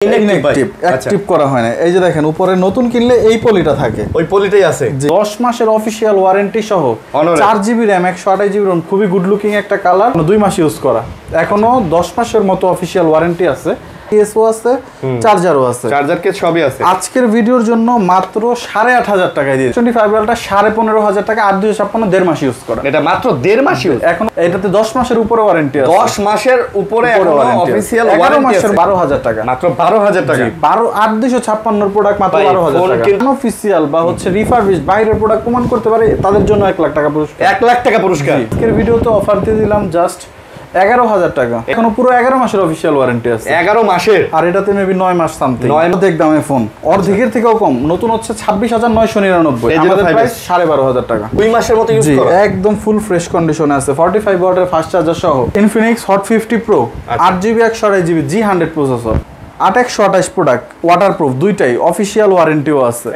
Active করা হয় না। এই যে দেখেন উপরে নতুন কিনলে এই পলিটা থাকে, ওই পলিটাই আছে। 10 মাসের অফিশিয়াল ওয়ারেন্টি সহ 4GB RAM 128GB ROM, খুবই গুড লুকিং একটা কালার, 2 মাস ইউজ করা, এখনো 10 মাসের মতো অফিশিয়াল ওয়ারেন্টি আছে। পিএসও আছে, চার্জারও আছে, চার্জার কেস সবই আছে। আজকের ভিডিওর জন্য মাত্র 8500 টাকায় দিয়ে 25 ভোল্টটা 15500 টাকা, 8256 1.5 মাস ইউজ করা। এটা মাত্র 1.5 মাস ইউজ। এখন এটাতে 10 মাসের উপরে ওয়ারেন্টি আছে। 10 মাসের উপরে এখনো অফিশিয়াল ওয়ারেন্টি আছে। 12000 টাকা, মাত্র 12000 টাকা। 8256 এর প্রোডাক্ট মাত্র 12000 টাকা। অফিশিয়াল বা হচ্ছে রিফারবিশড বাইরের প্রোডাক্ট প্রমাণ করতে পারে, তাদের জন্য 1 লাখ টাকা পুরস্কার। 1 লাখ টাকা পুরস্কার। আজকের ভিডিওতে অফার দিয়ে দিলাম জাস্ট 11000 টাকা। এখনো পুরো 11 মাসের অফিশিয়াল ওয়ারেন্টি আছে। 11 মাসের, আর এটাতে মেবি 9 মাস সামথিং। অর্ধেক দামে ফোন, অর্ধেকের থেকেও কম। নতুন হচ্ছে 26999, আমাদের প্রাইস 12500 টাকা। 2 মাসের মতো ইউজ করা, একদম ফুল ফ্রেশ কন্ডিশনে আছে। 45 ওয়াটের ফাস্ট চার্জার সহ Infinix hot 50 pro, 8GB 128GB G100 processor, 8128 product, waterproof দুইটাই, অফিশিয়াল ওয়ারেন্টিও আছে।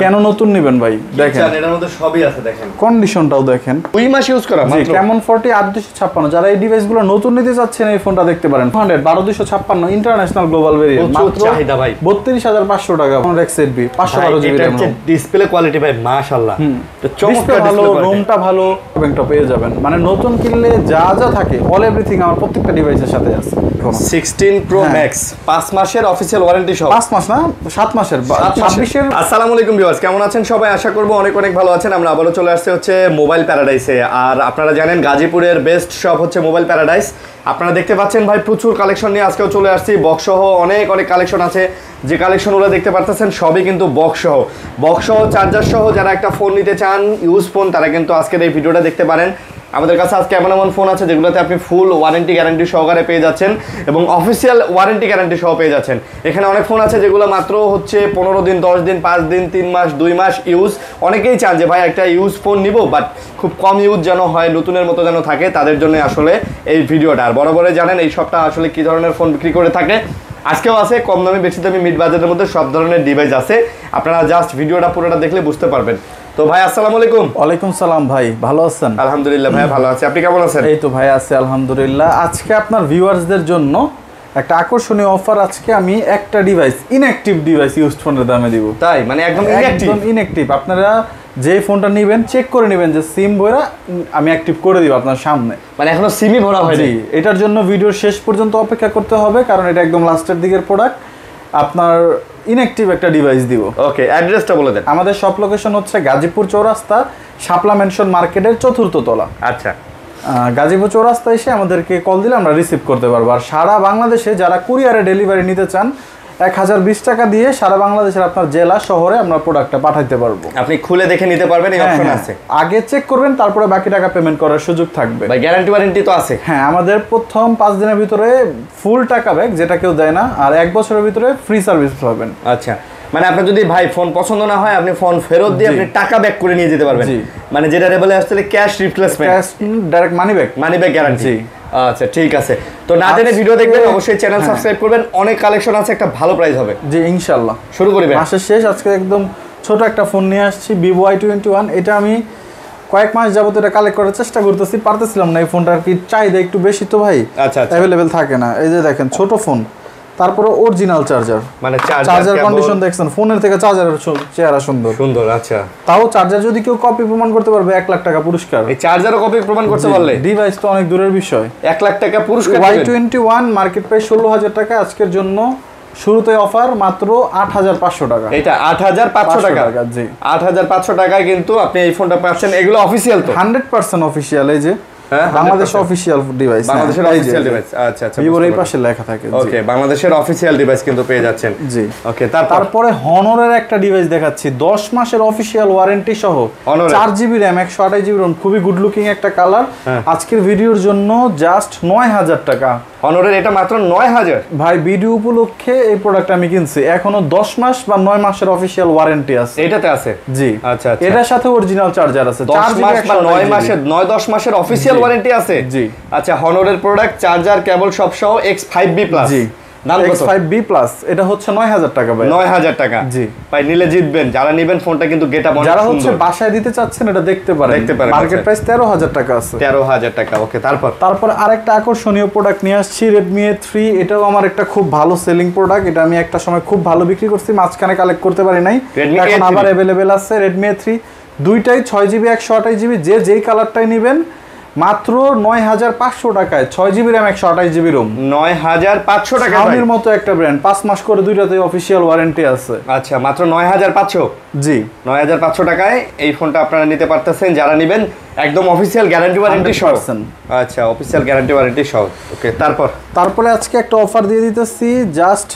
কেন নতুন নেবেন ভাই? দেখেন এটার মধ্যে সবই আছে, দেখেন কন্ডিশনটাও দেখেন। 2 মাস ইউজ করা মাত্র। কেমন 40 8256, যারা এই ডিভাইসগুলো নতুন নিতে চাচ্ছেন এই ফোনটা দেখতে পারেন। 12256 ইন্টারন্যাশনাল গ্লোবাল ভেরিয়েন্ট, মাত্র চাহিদা ভাই 32500 টাকা। XZB 512GB RAM, display quality ভাই মাশাআল্লাহ, তো চমৎকার ভালো, রোমটা ভালো, ব্যাংকটা পেয়ে যাবেন। মানে নতুন কিনলে যা যা থাকে অল এভরিথিং আমার প্রত্যেকটা ডিভাইসের সাথে আছে। 16 প্রো ম্যাক্স 5 মাসের অফিশিয়াল ওয়ারেন্টি সহ। 5 মাস না 7 মাসের 26 এর। আসসালামু আলাইকুম ভিউয়ার্স, কেমন আছেন সবাই? আশা করব অনেক অনেক ভালো আছেন। আমরা আবারো চলে আসছে হচ্ছে মোবাইল প্যারাডাইসে। আর আপনারা জানেন গাজীপুরের বেস্ট শপ হচ্ছে মোবাইল প্যারাডাইস। আপনারা দেখতে পাচ্ছেন ভাই প্রচুর কালেকশন নিয়ে আজকেও চলে আসছি। বক্স সহ অনেক অনেক কালেকশন আছে। যে কালেকশনগুলো দেখতে পারতেছেন সবই কিন্তু বক্স সহ চার্জার সহ যারা একটা ফোন নিতে চান, ইউজ ফোন, তারা কিন্তু আজকের এই ভিডিওটা দেখতে পারেন। আমাদের কাছে আজকে এমন এমন ফোন আছে যেগুলোতে আপনি ফুল ওয়ারেন্টি গ্যারান্টি সহকারে পেয়ে যাচ্ছেন এবং অফিসিয়াল ওয়ারেন্টি গ্যারান্টি সহ পেয়ে যাচ্ছেন। এখানে অনেক ফোন আছে যেগুলো মাত্র হচ্ছে 15 দিন, 10 দিন, 5 দিন, 3 মাস, 2 মাস ইউজ। অনেকেই চান যে ভাই একটা ইউজ ফোন নিব, বাট খুব কম ইউজ যেন হয়, নতুনের মতো যেন থাকে, তাদের জন্য আসলে এই ভিডিওটা। আর বরাবরে জানেন এই শপটা আসলে কী ধরনের ফোন বিক্রি করে থাকে। আজকেও আছে কম দামি, বেশি দামি, মিড বাজেটের মধ্যে সব ধরনের ডিভাইস আছে। আপনারা জাস্ট ভিডিওটা পুরোটা দেখলে বুঝতে পারবেন। তো ভাই আসসালামু আলাইকুম। ওয়ালাইকুম সালাম ভাই, ভালো আছেন? আলহামদুলিল্লাহ ভাই ভালো আছি, আপনি কেমন আছেন? এই তো ভাই আছি আলহামদুলিল্লাহ। আজকে আপনার ভিউয়ার্সদের জন্য একটা আকর্ষণীয় অফার, আজকে আমি একটা ডিভাইস, ইনঅ্যাক্টিভ ডিভাইস ইউজড ফোনের দামে দিব। তাই মানে একদম ইনঅ্যাক্টিভ। আপনারা যে ফোনটা নেবেন চেক করে নেবেন যে সিম ভরা আমি অ্যাক্টিভ করে দিব আপনার সামনে। মানে এখনো সিমই ভরা হয়নি। এটার জন্য ভিডিওর শেষ পর্যন্ত অপেক্ষা করতে হবে, কারণ এটা একদম লাস্টের দিকের প্রোডাক্ট। আপনার ইনঅ্যাক্টিভ একটা ডিভাইস দিব। ওকে, অ্যাড্রেসটা বলে দেন। আমাদের শপ লোকেশন হচ্ছে গাজীপুর চৌরাস্তা, শাপলা মেনশন মার্কেটের 4র্থ তলা। আচ্ছা, গাজীপুর চৌরাস্তা এসে আমাদেরকে কল দিলে আমরা রিসিভ করতে পারবো। আর সারা বাংলাদেশে যারা কুরিয়ারে ডেলিভারি নিতে চান, 1020 টাকা দিয়ে সারা বাংলাদেশের আপনার জেলা শহরে আমরা প্রোডাক্টটা পাঠাইতে পারবো। আপনি খুলে দেখে নিতে পারবেন, এই অপশন আছে। আগে চেক করবেন, তারপরে বাকি টাকা পেমেন্ট করার সুযোগ থাকবে। ভাই গ্যারান্টি ওয়ারেন্টি তো আছে? হ্যাঁ, আমাদের প্রথম 5 দিনের ভিতরে ফুল টাকা ব্যাক, যেটা কেউ দেয় না, আর 1 বছরের ভিতরে ফ্রি সার্ভিস পাবেন। আচ্ছা, মানে আপনার যদি ভাই ফোন পছন্দ না হয়, আপনি ফোন ফেরত দিয়ে আপনি টাকা ব্যাক করে নিয়ে যেতে পারবেন। মানে যেটা বলে আসলে cash replacement, cash direct money back guarantee. আচ্ছা ঠিক আছে। তো না জেনে ভিডিও দেখবেন, অবশ্যই চ্যানেল সাবস্ক্রাইব করবেন। অনেক কালেকশন আছে, একটা ভালো প্রাইস হবে। জি ইনশাআল্লাহ। শুরু করি ভাই। মাসের শেষ, আজকে একদম ছোট একটা ফোন নিয়ে আসছি, Vivo Y21। এটা আমি কয়েক মাস যাবত এটা কালেক্ট করার চেষ্টা করতেছি, পারতেছিলাম না। এই ফোনটার কি চাহিদা একটু বেশি তো ভাই, আচ্ছা অ্যাভেলেবেল থাকে না। এই যে দেখেন ছোট ফোন, তারপরে অরিজিনাল চার্জার, মানে চার্জার কন্ডিশন দেখছেন, ফোনের থেকে চার্জারের চেহারা সুন্দর। আচ্ছা, তাও চার্জার যদি কেউ কপি প্রমাণ করতে পারবে 1 লাখ টাকা পুরস্কার। এই চার্জারও কপি প্রমাণ করতে পারলে ডিভাইস তো অনেক দূরের বিষয়। 1 লাখ টাকা পুরস্কার। Y21 মার্কেট প্রাইস 16000 টাকা। আজকের জন্য শুরুতে অফার মাত্র 8500 টাকা। এটা 8500 টাকা। জি, 8500 টাকায় কিন্তু আপনি এই ফোনটা পাচ্ছেন। এগুলো অফিশিয়াল তো? 100% অফিশিয়াল। এই যে বাংলাদেশ অফিশিয়াল ডিভাইস, বাংলাদেশের অফিশিয়াল ডিভাইস। আচ্ছা ভিভোর এই পাশে লেখা থাকে। ওকে, বাংলাদেশের অফিশিয়াল ডিভাইস কিন্তু পেয়ে যাচ্ছেন। জি ওকে, তারপরে হনরের একটা ডিভাইস দেখাচ্ছি, 10 মাসের অফিশিয়াল ওয়ারেন্টি সহ, 4GB RAM 128GB ROM, খুবই গুড লুকিং একটা কালার। আজকের ভিডিওর জন্য জাস্ট 9000 টাকা। হনরের এটা মাত্র 9000। ভাই ভিডিও উপলক্ষে এই প্রোডাক্ট আমি কিনছি। এখনো 10 মাস বা 9 মাসের অফিশিয়াল ওয়ারেন্টি আছে। এটাতে আছে? জি আচ্ছা। এটার সাথে অরিজিনাল চার্জার আছে। 10 মাস বা 9-10 মাসের অফিশিয়াল ওয়ারেন্টি আছে। জি আচ্ছা, হনরের প্রোডাক্ট, চার্জার, কেবল সব সহ X5B+। জি দাম কত? X5B Plus এটা হচ্ছে 9000 টাকা ভাই। 9000 টাকা। জি ভাই নিলে জিতবেন, যারা নেবেন ফোনটা কিন্তু গেটআপ অনেক সুন্দর। যারা হচ্ছে বাসায় দিতে চাচ্ছেন এটা দেখতে পারেন। মার্কেট প্রাইস 13000 টাকা আছে। 13000 টাকা। ওকে, তারপর আরেকটা আকর্ষণীয় প্রোডাক্ট নিয়ে আসছি, Redmi A3। এটাও আমার একটা খুব ভালো সেলিং প্রোডাক্ট। এটা আমি একটা সময় খুব ভালো বিক্রি করছি, মাঝখানে কালেক্ট করতে পারি নাই, এখন আবার अवेलेबल আছে Redmi A3। দুইটাই 6GB 128GB, যেই কালারটাই নেবেন মাত্র 9500 টাকায়। 6GB RAM 128GB ROM, 9500 টাকা। Xiaomiর মতো একটা ব্র্যান্ড, 5 মাস করে দুইটাতে অফিশিয়াল ওয়ারেন্টি আছে। আচ্ছা, মাত্র 9500। জি 9500 টাকায় এই ফোনটা আপনারা নিতে পারতেছেন, যারা নেবেন একদম অফিশিয়াল গ্যারান্টি ওয়ারেন্টি সহ। আচ্ছা, অফিশিয়াল গ্যারান্টি ওয়ারেন্টি সহ। ওকে, তারপরে আজকে একটা অফার দিয়ে দিতেছি, just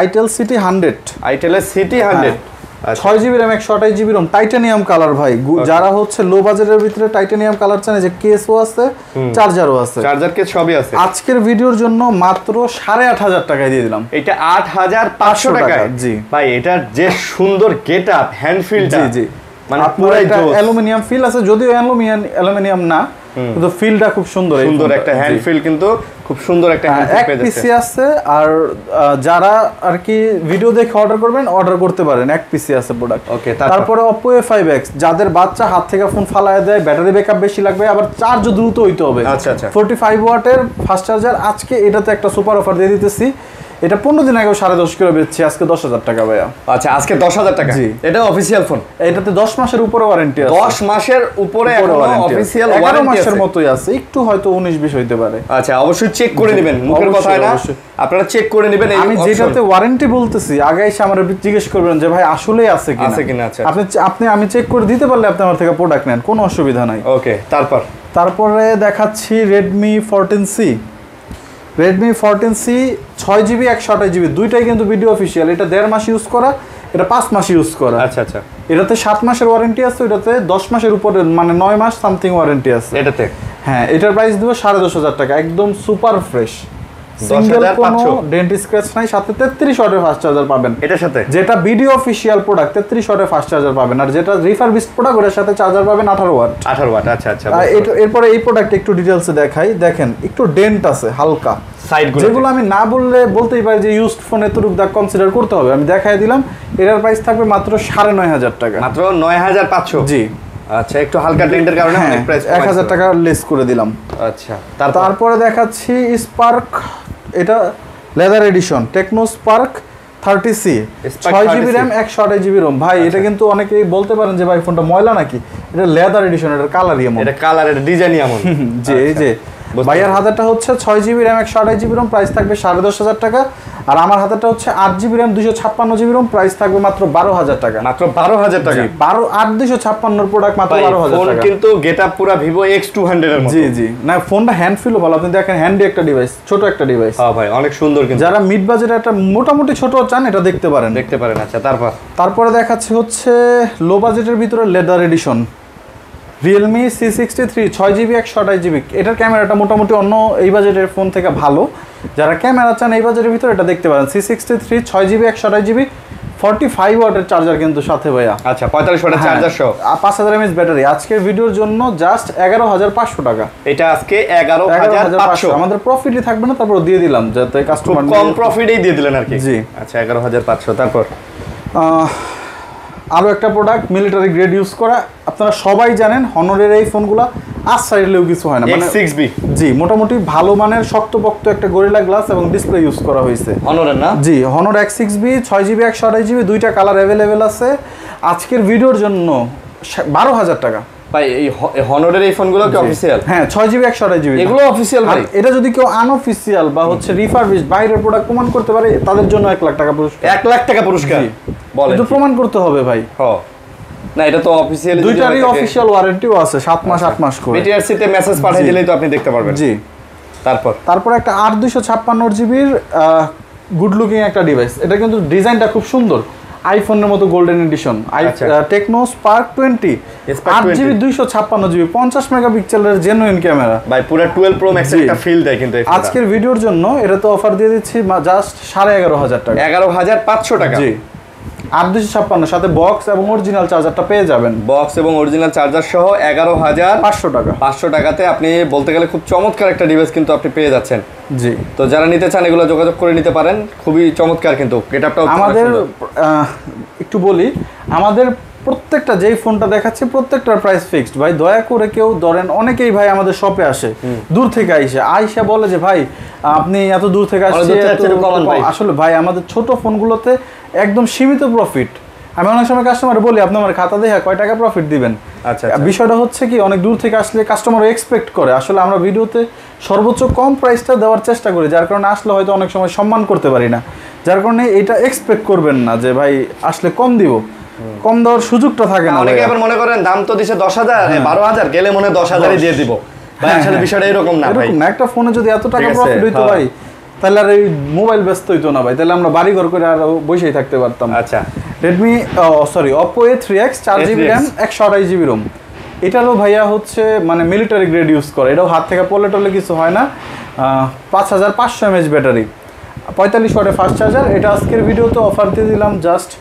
Itel City 100। Itel City 100 6GB RAM 128GB ROM, titanium colour ভাই। যারা হচ্ছে লো বাজেটের ভিতরে টাইটানিয়াম কালার চান, যে কেসও আছে, চার্জারও আছে, চার্জার কেস সবই আছে। আজকের ভিডিওর জন্য মাত্র 8500 টাকায় দিয়ে দিলাম। এটা 8500 টাকায়। জি ভাই, এটার যে সুন্দর গেটআপ, হ্যান্ড ফিলটা, জি মানে পুরো একটা অ্যালুমিনিয়াম ফিল আছে, যদিও অ্যালুমিনিয়াম না, কিন্তু ফিলটা খুব সুন্দর। সুন্দর একটা হ্যান্ড ফিল, কিন্তু খুব সুন্দর একটা হ্যান্ড ফিল পেয়ে যাচ্ছে। এক পিসি আছে, আর যারা আর কি ভিডিও দেখে অর্ডার করবেন অর্ডার করতে পারেন, এক পিসি আছে প্রোডাক্ট। ওকে, তারপরে Oppo A5X, যাদের বাচ্চা হাত থেকে ফোন ফালায় দেয়, ব্যাটারি ব্যাকআপ বেশি লাগবে, আবার চার্জও দ্রুত হইতে হবে। আচ্ছা 45 ওয়াটের ফাস্ট চার্জার। আজকে এটাতে একটা সুপার অফার দিয়ে দিতেছি। এটা 15 দিন আগে 10.5 করে বেচছি, আজকে 10000 টাকা ভাইয়া। আচ্ছা, আজকে 10000 টাকা। জি, এটা অফিশিয়াল ফোন। এটাতে 10 মাসের উপরে ওয়ারেন্টি আছে। 10 মাসের উপরে অফিশিয়াল ওয়ারেন্টি আছে। 11 মাসের মতোই আছে, একটু হয়তো 19-20 হইতে পারে। আচ্ছা, অবশ্যই চেক করে নেবেন, মুখের কথা না, আপনারা চেক করে নেবেন। আমি যেটাতে ওয়ারেন্টি বলতেছি, আগে এসে আমার জিজ্ঞেস করবেন যে ভাই আসলেই আছে কিনা। আচ্ছা, আমি চেক করে দিতে পারলে আপনি আমার থেকে প্রোডাক্ট নেন, কোনো অসুবিধা নাই। ওকে, তারপরে দেখাচ্ছি Redmi 14C। Redmi 14C 6GB 128GB, দুইটাই কিন্তু ভিডিও অফিশিয়াল। এটা 1.5 মাস ইউজ করা, এটা 5 মাস ইউজ করা। আচ্ছা, এটাতে 7 মাসের ওয়ারেন্টি আছে, এটাতে 10 মাসের উপরে, মানে 9 মাস সামথিং ওয়ারেন্টি আছে এটাতে। হ্যাঁ, এটার প্রাইস দেব 10500 টাকা, একদম সুপার ফ্রেশ, সিঙ্গেল কোনো ডেন্ট স্ক্র্যাচ নাই, সাথে 33 ওয়াটের ফাস্ট চার্জার পাবেন এটার সাথে। যেটা ভিডিও অফিশিয়াল প্রোডাক্ট 33 ওয়াটের ফাস্ট চার্জার পাবেন, আর যেটা রিফারবিশড প্রোডাক্ট ওটার সাথে চার্জার পাবেন 18 ওয়াট। আচ্ছা। এরপরে এই প্রোডাক্ট একটু ডিটেইলসে দেখাই। দেখেন একটু ডেন্ট আছে হালকা সাইডগুলো, যেগুলো আমি না বলতেই পারি যে ইউজড ফোন এতটুকু দাগ কনসিডার করতে হবে। আমি দেখাই দিলাম। এটার প্রাইস থাকবে মাত্র 9500 টাকা। মাত্র 9500। জি। আচ্ছা, একটু হালকা ডেন্টের কারণে অনেক প্রাইস 1000 টাকা লেস করে দিলাম। আচ্ছা, তারপরে দেখাচ্ছি স্পার্ক, এটা leather addition, Tecno Spark 30C, 6GB RAM 128GB ROM। ভাই এটা কিন্তু অনেকেই বলতে পারেন যে ভাই ফোনটা ময়লা নাকি, এটা লেদার এডিশন, এটা কালারই এমন, এটা কালার, এটা ডিজাইনই এমন। জি, এই যে ভাইয়ার হাতেরটা হচ্ছে 6GB RAM 128GB ROM, price থাকবে 10500 টাকা। আর আমার হাতেরটা হচ্ছে 8GB RAM 256GB ROM, price থাকবে মাত্র 12000 টাকা। মাত্র 12000 টাকা। 256 প্রোডাক্ট মাত্র 12000 টাকা। ফোন কিন্তু গেটআপ পুরো Vivo X200 এর মতো। জি। না, ফোনটা হ্যান্ড ফিলও ভালো, আপনি দেখেন হ্যান্ডি একটা ডিভাইস, ছোট একটা ডিভাইস। হ্যাঁ ভাই, অনেক সুন্দর। কিন্তু যারা মিড বাজেটে একটা মোটামুটি ছোট চান, এটা দেখতে পারেন। আচ্ছা, তারপরে দেখাচ্ছি হচ্ছে লো বাজেটের ভিতরে leather addition Realme C63 6GB 128GB। এটার ক্যামেরাটা মোটামুটি অন্য এই বাজেটের ফোন থেকে ভালো। যারা ক্যামেরা চান এই বাজেটের ভিতরে এটা দেখতে পারেন। C63 6GB 128GB, 45 ওয়াটের চার্জার কিন্তু সাথে ভাইয়া। আচ্ছা, 45 ওয়াটের চার্জার সহ, 5000 mAh ব্যাটারি। আজকের ভিডিওর জন্য জাস্ট 11500 টাকা। এটা আজকে 11500। আমাদের প্রফিটই থাকবে না, তারপর দিয়ে দিলাম যাতে কাস্টমার কম প্রফিটেই দিয়ে দিলেন আর কি। জি। আচ্ছা, 11500। তারপর আরও একটা প্রোডাক্ট মিলিটারি গ্রেড ইউজ করা, আপনারা সবাই জানেন হনরের এই ফোনগুলো আজ সাইডলেও কিছু হয় না, মানে X6B। জি, মোটামুটি ভালো মানের শক্তপোক্ত একটা গরিলা গ্লাস এবং ডিসপ্লে ইউজ করা হয়েছে হনরের না। জি, হনর X6B 6GB 128GB, দুইটা কালার অ্যাভেলেবেল আছে। আজকের ভিডিওর জন্য 12000 টাকা। ভাই এই হনরের এই ফোনগুলো কি অফিশিয়াল? হ্যাঁ, 6GB 128GB এগুলো অফিশিয়াল ভাই। এটা যদি কেউ আনঅফিশিয়াল বা হচ্ছে রিফারবিশড বাইরের প্রোডাক্ট প্রমাণ করতে পারে, তাদের জন্য 1 লাখ টাকা পুরস্কার। 1 লাখ টাকা পুরস্কার বলেন, কিন্তু প্রমাণ করতে হবে ভাই। হ্যাঁ, না এটা তো অফিশিয়াল, দুইটারই অফিশিয়াল ওয়ারেন্টিও আছে 7 মাস 8 মাস করে। বিটিআরসি তে মেসেজ পাঠিয়ে দিলেই তো আপনি দেখতে পারবেন। জি। তারপর একটা 8256GB গুড লুকিং একটা ডিভাইস। এটা কিন্তু ডিজাইনটা খুব সুন্দর, আইফোনের মতো golden addition. Tecno Spark 20, 8GB 256GB, 50 মেগাপিক্সেলের জেনুইন ক্যামেরা। ভাই পুরো 12 প্রো ম্যাক্স একটা ফিল দেয় কিন্তু। আজকের ভিডিওর জন্য এটা তো অফার দিয়ে দিচ্ছি জাস্ট 11500 টাকা। 11500 টাকা। জি। 8256 সাথে বক্স এবং অরিজিনাল চার্জারটা পেয়ে যাবেন। বক্স এবং অরিজিনাল চার্জার সহ 11,500 টাকা। 500 টাকাতে আপনি বলতে গেলে খুব চমৎকার একটা ডিভাইস কিন্তু আপনি পেয়ে যাচ্ছেন। জি, তো যারা নিতে চান এগুলো যোগাযোগ করে নিতে পারেন, খুবই চমৎকার কিন্তু গেটআপটাও আমাদের একটু বলি, আমাদের প্রত্যেকটা যেই ফোনটা দেখাচ্ছি প্রত্যেকটার প্রাইস ফিক্সড ভাই। দয়া করে কেউ ধরেন, অনেকেই ভাই আমাদের শপে আসে দূর থেকে আইসা বলে যে ভাই আপনি এত দূর থেকে আসছে, আসলে ভাই আমাদের ছোট ফোনগুলোতে একদম সীমিত প্রফিট। আমি অনেক সময় কাস্টমার বলি আপনি আমার খাতা দেখে কয় টাকা প্রফিট দিবেন। আচ্ছা, বিষয়টা হচ্ছে কি অনেক দূর থেকে আসলে কাস্টমার এক্সপেক্ট করে, আসলে আমরা ভিডিওতে সর্বোচ্চ কম প্রাইসটা দেওয়ার চেষ্টা করি, যার কারণে আসলে হয়তো অনেক সময় সম্মান করতে পারি না, যার কারণে এটা এক্সপেক্ট করবেন না যে ভাই আসলে কম দিব, কম দেওয়ার সুযোগটা থাকে না। অনেকে আবার মনে করেন দাম তো দিছে 10,000 12,000 গেলে মনে 10,000ই দিয়ে দিব ভাই, আসলে বিষয়টা এরকম না ভাই। একটা ফোনে যদি এত টাকা প্রফিট হইতো ভাই, তাহলে আর এই মোবাইল ব্যস্ত হইতো না ভাই, তাহলে আমরা বাড়ি ঘর করে আর বসেই থাকতে পারতাম। আচ্ছা, Redmi Oppo A3X 4GB RAM 128GB ROM, এটারও ভাইয়া হচ্ছে মানে মিলিটারি গ্রেড ইউজ করে, এটাও হাত থেকে পড়লে টলে কিছু হয় না। 5500 mAh ব্যাটারি, 45 ওয়াটের ফাস্ট চার্জার। এটা আজকের ভিডিওতে অফার দিয়ে দিলাম জাস্ট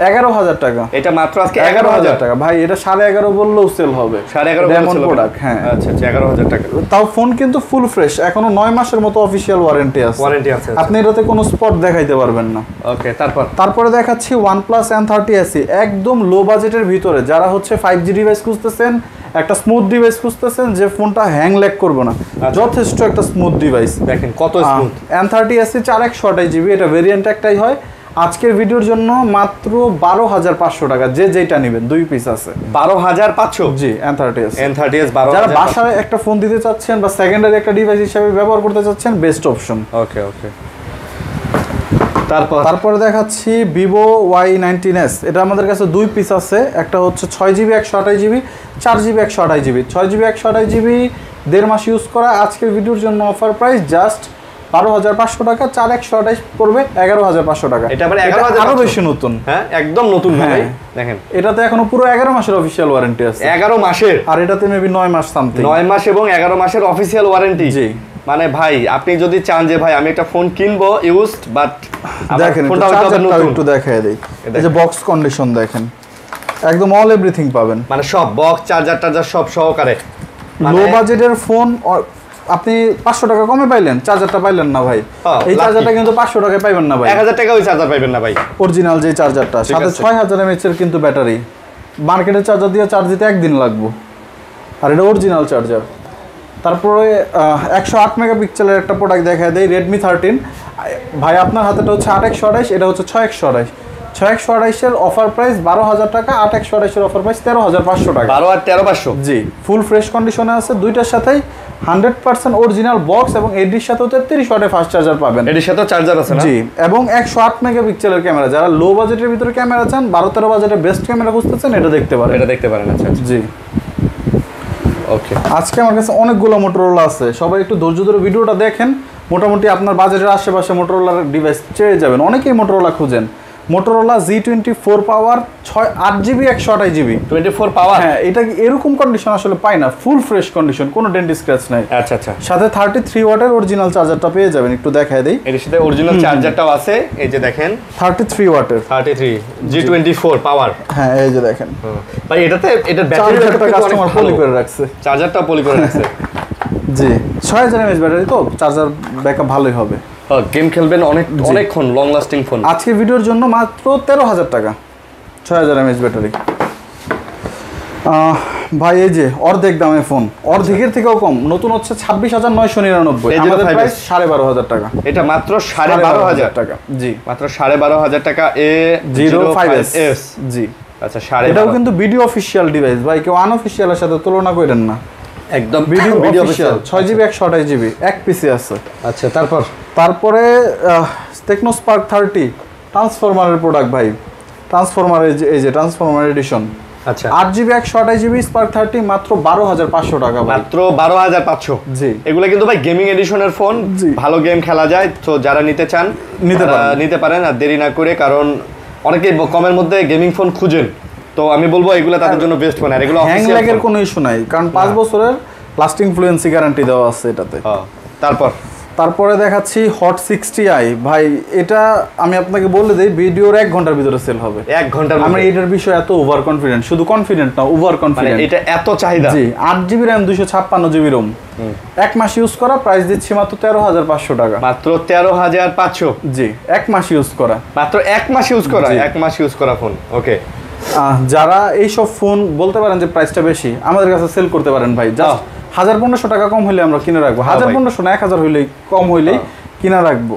11,000 টাকা। এটা মাত্র আজকে 11,000 টাকা ভাই, এটা 11.5 বললেও সেল হবে। 11.5 প্রোডাক্ট, হ্যাঁ। আচ্ছা, 11,000 টাকা। তাও ফোন কিন্তু ফুল ফ্রেশ, এখনো 9 মাসের মতো অফিশিয়াল ওয়ারেন্টি আছে। আপনি এটাতে কোনো স্পট দেখাইতে পারবেন না। ওকে, তারপরে দেখাচ্ছি OnePlus N30 SE, একদম লো বাজেটের ভিতরে, যারা হচ্ছে 5G ডিভাইস খুঁজতেছেন, একটা স্মুথ ডিভাইস খুঁজতেছেন যে ফোনটা হ্যাং ল্যাগ করবে না, যথেষ্ট একটা স্মুথ ডিভাইস। দেখেন কত স্মুথ। N30 SE 4128GB, এটা ভেরিয়েন্ট একটাই হয়। আজকের ভিডিওর জন্য মাত্র 12,500 টাকা, যে যেটা নেবেন, 2 পিস আছে। 12,500? জি, N30 SE। যারা বাসায় একটা ফোন দিতে চাচ্ছেন বা সেকেন্ডারি একটা ডিভাইস হিসেবে ব্যবহার করতে চাচ্ছেন, বেস্ট অপশন। ওকে। তারপরে দেখাচ্ছি Vivo Y19s, এটা আমাদের কাছে 2 পিস আছে, একটা হচ্ছে 6GB 128GB, 4GB 128GB। 6GB 128GB 1.5 মাস ইউজ করা, আজকের ভিডিওর জন্য অফার প্রাইস জাস্ট 12,500 টাকা। 4 128 পড়বে 11,500 টাকা। এটা আবার 11,000 আরো বেশি নতুন, হ্যাঁ একদম নতুন ভাই। দেখেন এটাতে এখনো পুরো 11 মাসের অফিশিয়াল ওয়ারেন্টি আছে। 11 মাসের? আর এটাতে মেবি 9 মাস সামথিং। 9 মাস এবং 11 মাসের অফিশিয়াল ওয়ারেন্টি। জি, মানে ভাই আপনি যদি চান যে ভাই আমি একটা ফোন কিনবো ইউজড, বাট দেখেন চার্জারটা একটু দেখায় দেই, এই যে বক্স কন্ডিশন দেখেন, একদম অল এভরিথিং পাবেন, মানে সব বক্স চার্জার সব সহকারে। লো বাজেটের ফোন আপনি 500 টাকা কমে পাইলেন, চার্জারটা পাইলেন না ভাই। এই চার্জারটা কিন্তু 500 টাকায় পাইবেন না ভাই, 1000 টাকা ওই চার্জার পাইবেন না ভাই। অরিজিনাল যে চার্জারটা, সাথে 6000 mAh এর কিন্তু ব্যাটারি, মার্কেটের চার্জার দিয়ে চার্জ দিতে একদিন লাগবে, আর এটা অরিজিনাল চার্জার। তারপরে 108 মেগাপিক্সেলের একটা প্রোডাক্ট দেখা দেয়, Redmi 13 ভাই। আপনার হাতেটা হচ্ছে 8128, এটা হচ্ছে 6128। 6128 এর অফার প্রাইস 12,000 টাকা, 8128 এর অফার প্রাইস 13,500 টাকা। 12 আর 13,500? জি, ফুল ফ্রেশ কন্ডিশনে আছে, দুইটার সাথেই 100% অরিজিনাল বক্স, এবং এডির সাথে 33 ওয়াটের ফাস্ট চার্জার পাবেন। এডির সাথে চার্জার আছে না? জি, এবং 108 মেগাপিক্সেলের ক্যামেরা। যারা লো বাজেটের ভিতরে ক্যামেরা চান, 12-13 বাজেটের বেস্ট ক্যামেরা খুঁজতেছেন, এটা দেখতে পারেন। আচ্ছা, জি। ওকে, আজকে আমার কাছে অনেকগুলো মোটরোলা আছে, সবাই একটু ধৈর্য ধরে ভিডিওটা দেখেন। মোটামুটি আপনার বাজেটের আশেপাশে মোটরোলার ডিভাইস চেয়ে যাবেন, অনেকেই মোটরোলা খুঁজেন। মোটরোলা Z24 পাওয়ার 8GB 128GB 24 পাওয়ার, হ্যাঁ। এটা এরকম কন্ডিশন আসলে পাই না, ফুল ফ্রেশ কন্ডিশন, কোনো ডেন্ট স্ক্র্যাচ নাই। আচ্ছা। সাথে 33 ওয়াটের অরিজিনাল চার্জারটা পেয়ে যাবেন, একটু দেখায় দেই। এর সাথে অরিজিনাল চার্জারটাও আছে, এই যে দেখেন 33 ওয়াটের 33 G24 পাওয়ার। হ্যাঁ, এই যে দেখেন ভাই, এটার ব্যাটারি ব্যাকআপটা কাস্টমার পলি করে রাখছে, চার্জারটাও পলি করে রাখছে। জি, 6000 mAh ব্যাটারি, তো চার্জার ব্যাকআপ ভালোই হবে। গেম খেলবেন অনেকক্ষণ, লং লাস্টিং ফোন। আজকে ভিডিওর জন্য মাত্র 13,000 টাকা, 6000 mAh ব্যাটারি। ভাই এই যে অর্ধেক দামে ফোন, অর্ধেকের থেকেও কম, নতুন হচ্ছে 26,999, আমাদের প্রাইস 12,500 টাকা। এটা মাত্র 12,500 টাকা। জি, মাত্র 12,500 টাকা। A05s। জি, আচ্ছা, এটাও কিন্তু ভিডিও অফিশিয়াল ডিভাইস ভাই, কেউ আনঅফিশিয়ালের সাথে তুলনা করেন না, একদম ভিডিও অফিশিয়াল। 6GB 128GB এক পিসি আছে। আচ্ছা, তারপরে টেকনো স্পার্ক 30 ট্রান্সফরমারের প্রোডাক্ট ভাই, ট্রান্সফরমারের এই যে ট্রান্সফরমার এডিশন। আচ্ছা, 8GB 128GB স্পার্ক 30 মাত্র 12,500 টাকা, মাত্র 12,500। জি, এগুলো কিন্তু ভাই গেমিং এডিশনের ফোন, ভালো গেম খেলা যায়, তো যারা নিতে চান নিতে পারেন, আর দেরি না করে, কারণ অনেকেই কমের মধ্যে গেমিং ফোন খুঁজেন, তো আমি বলবো এগুলো তাদের জন্য বেস্ট ফোন। আর এগুলো হ্যাং ল্যাগের কোনো ইস্যু নাই, কারণ 5 বছরের লাস্টিং ফ্লুয়েন্সি গ্যারান্টি দেওয়া আছে এটাতে। তারপরে দেখাচ্ছি হট 60i ভাই, এটা আমি আপনাকে বলে দিই ভিডিওর 1 ঘন্টার ভিতরে সেল হবে। 1 ঘন্টার আমরা এটার বিষয়ে এত ওভার কনফিডেন্ট, শুধু কনফিডেন্ট না ওভার কনফিডেন্ট, এটা এত চাহিদা। জি 8GB RAM 256GB ROM, 1 মাস ইউজ করা, প্রাইস দিচ্ছি মাত্র 13,500 টাকা। মাত্র 13,500? জি 1 মাস ইউজ করা, মাত্র 1 মাস ইউজ করা, 1 মাস ইউজ করা ফোন। ওকে, যারা এইসব ফোন বলতে পারেন যে প্রাইসটা বেশি, আমাদের কাছে সেল করতে পারেন ভাই, জাস্ট 1,500 টাকা কম হইলে আমরা কিনে রাখবো। 1,500 না 1,000 হইলেই কম হইলেই কিনা রাখবো,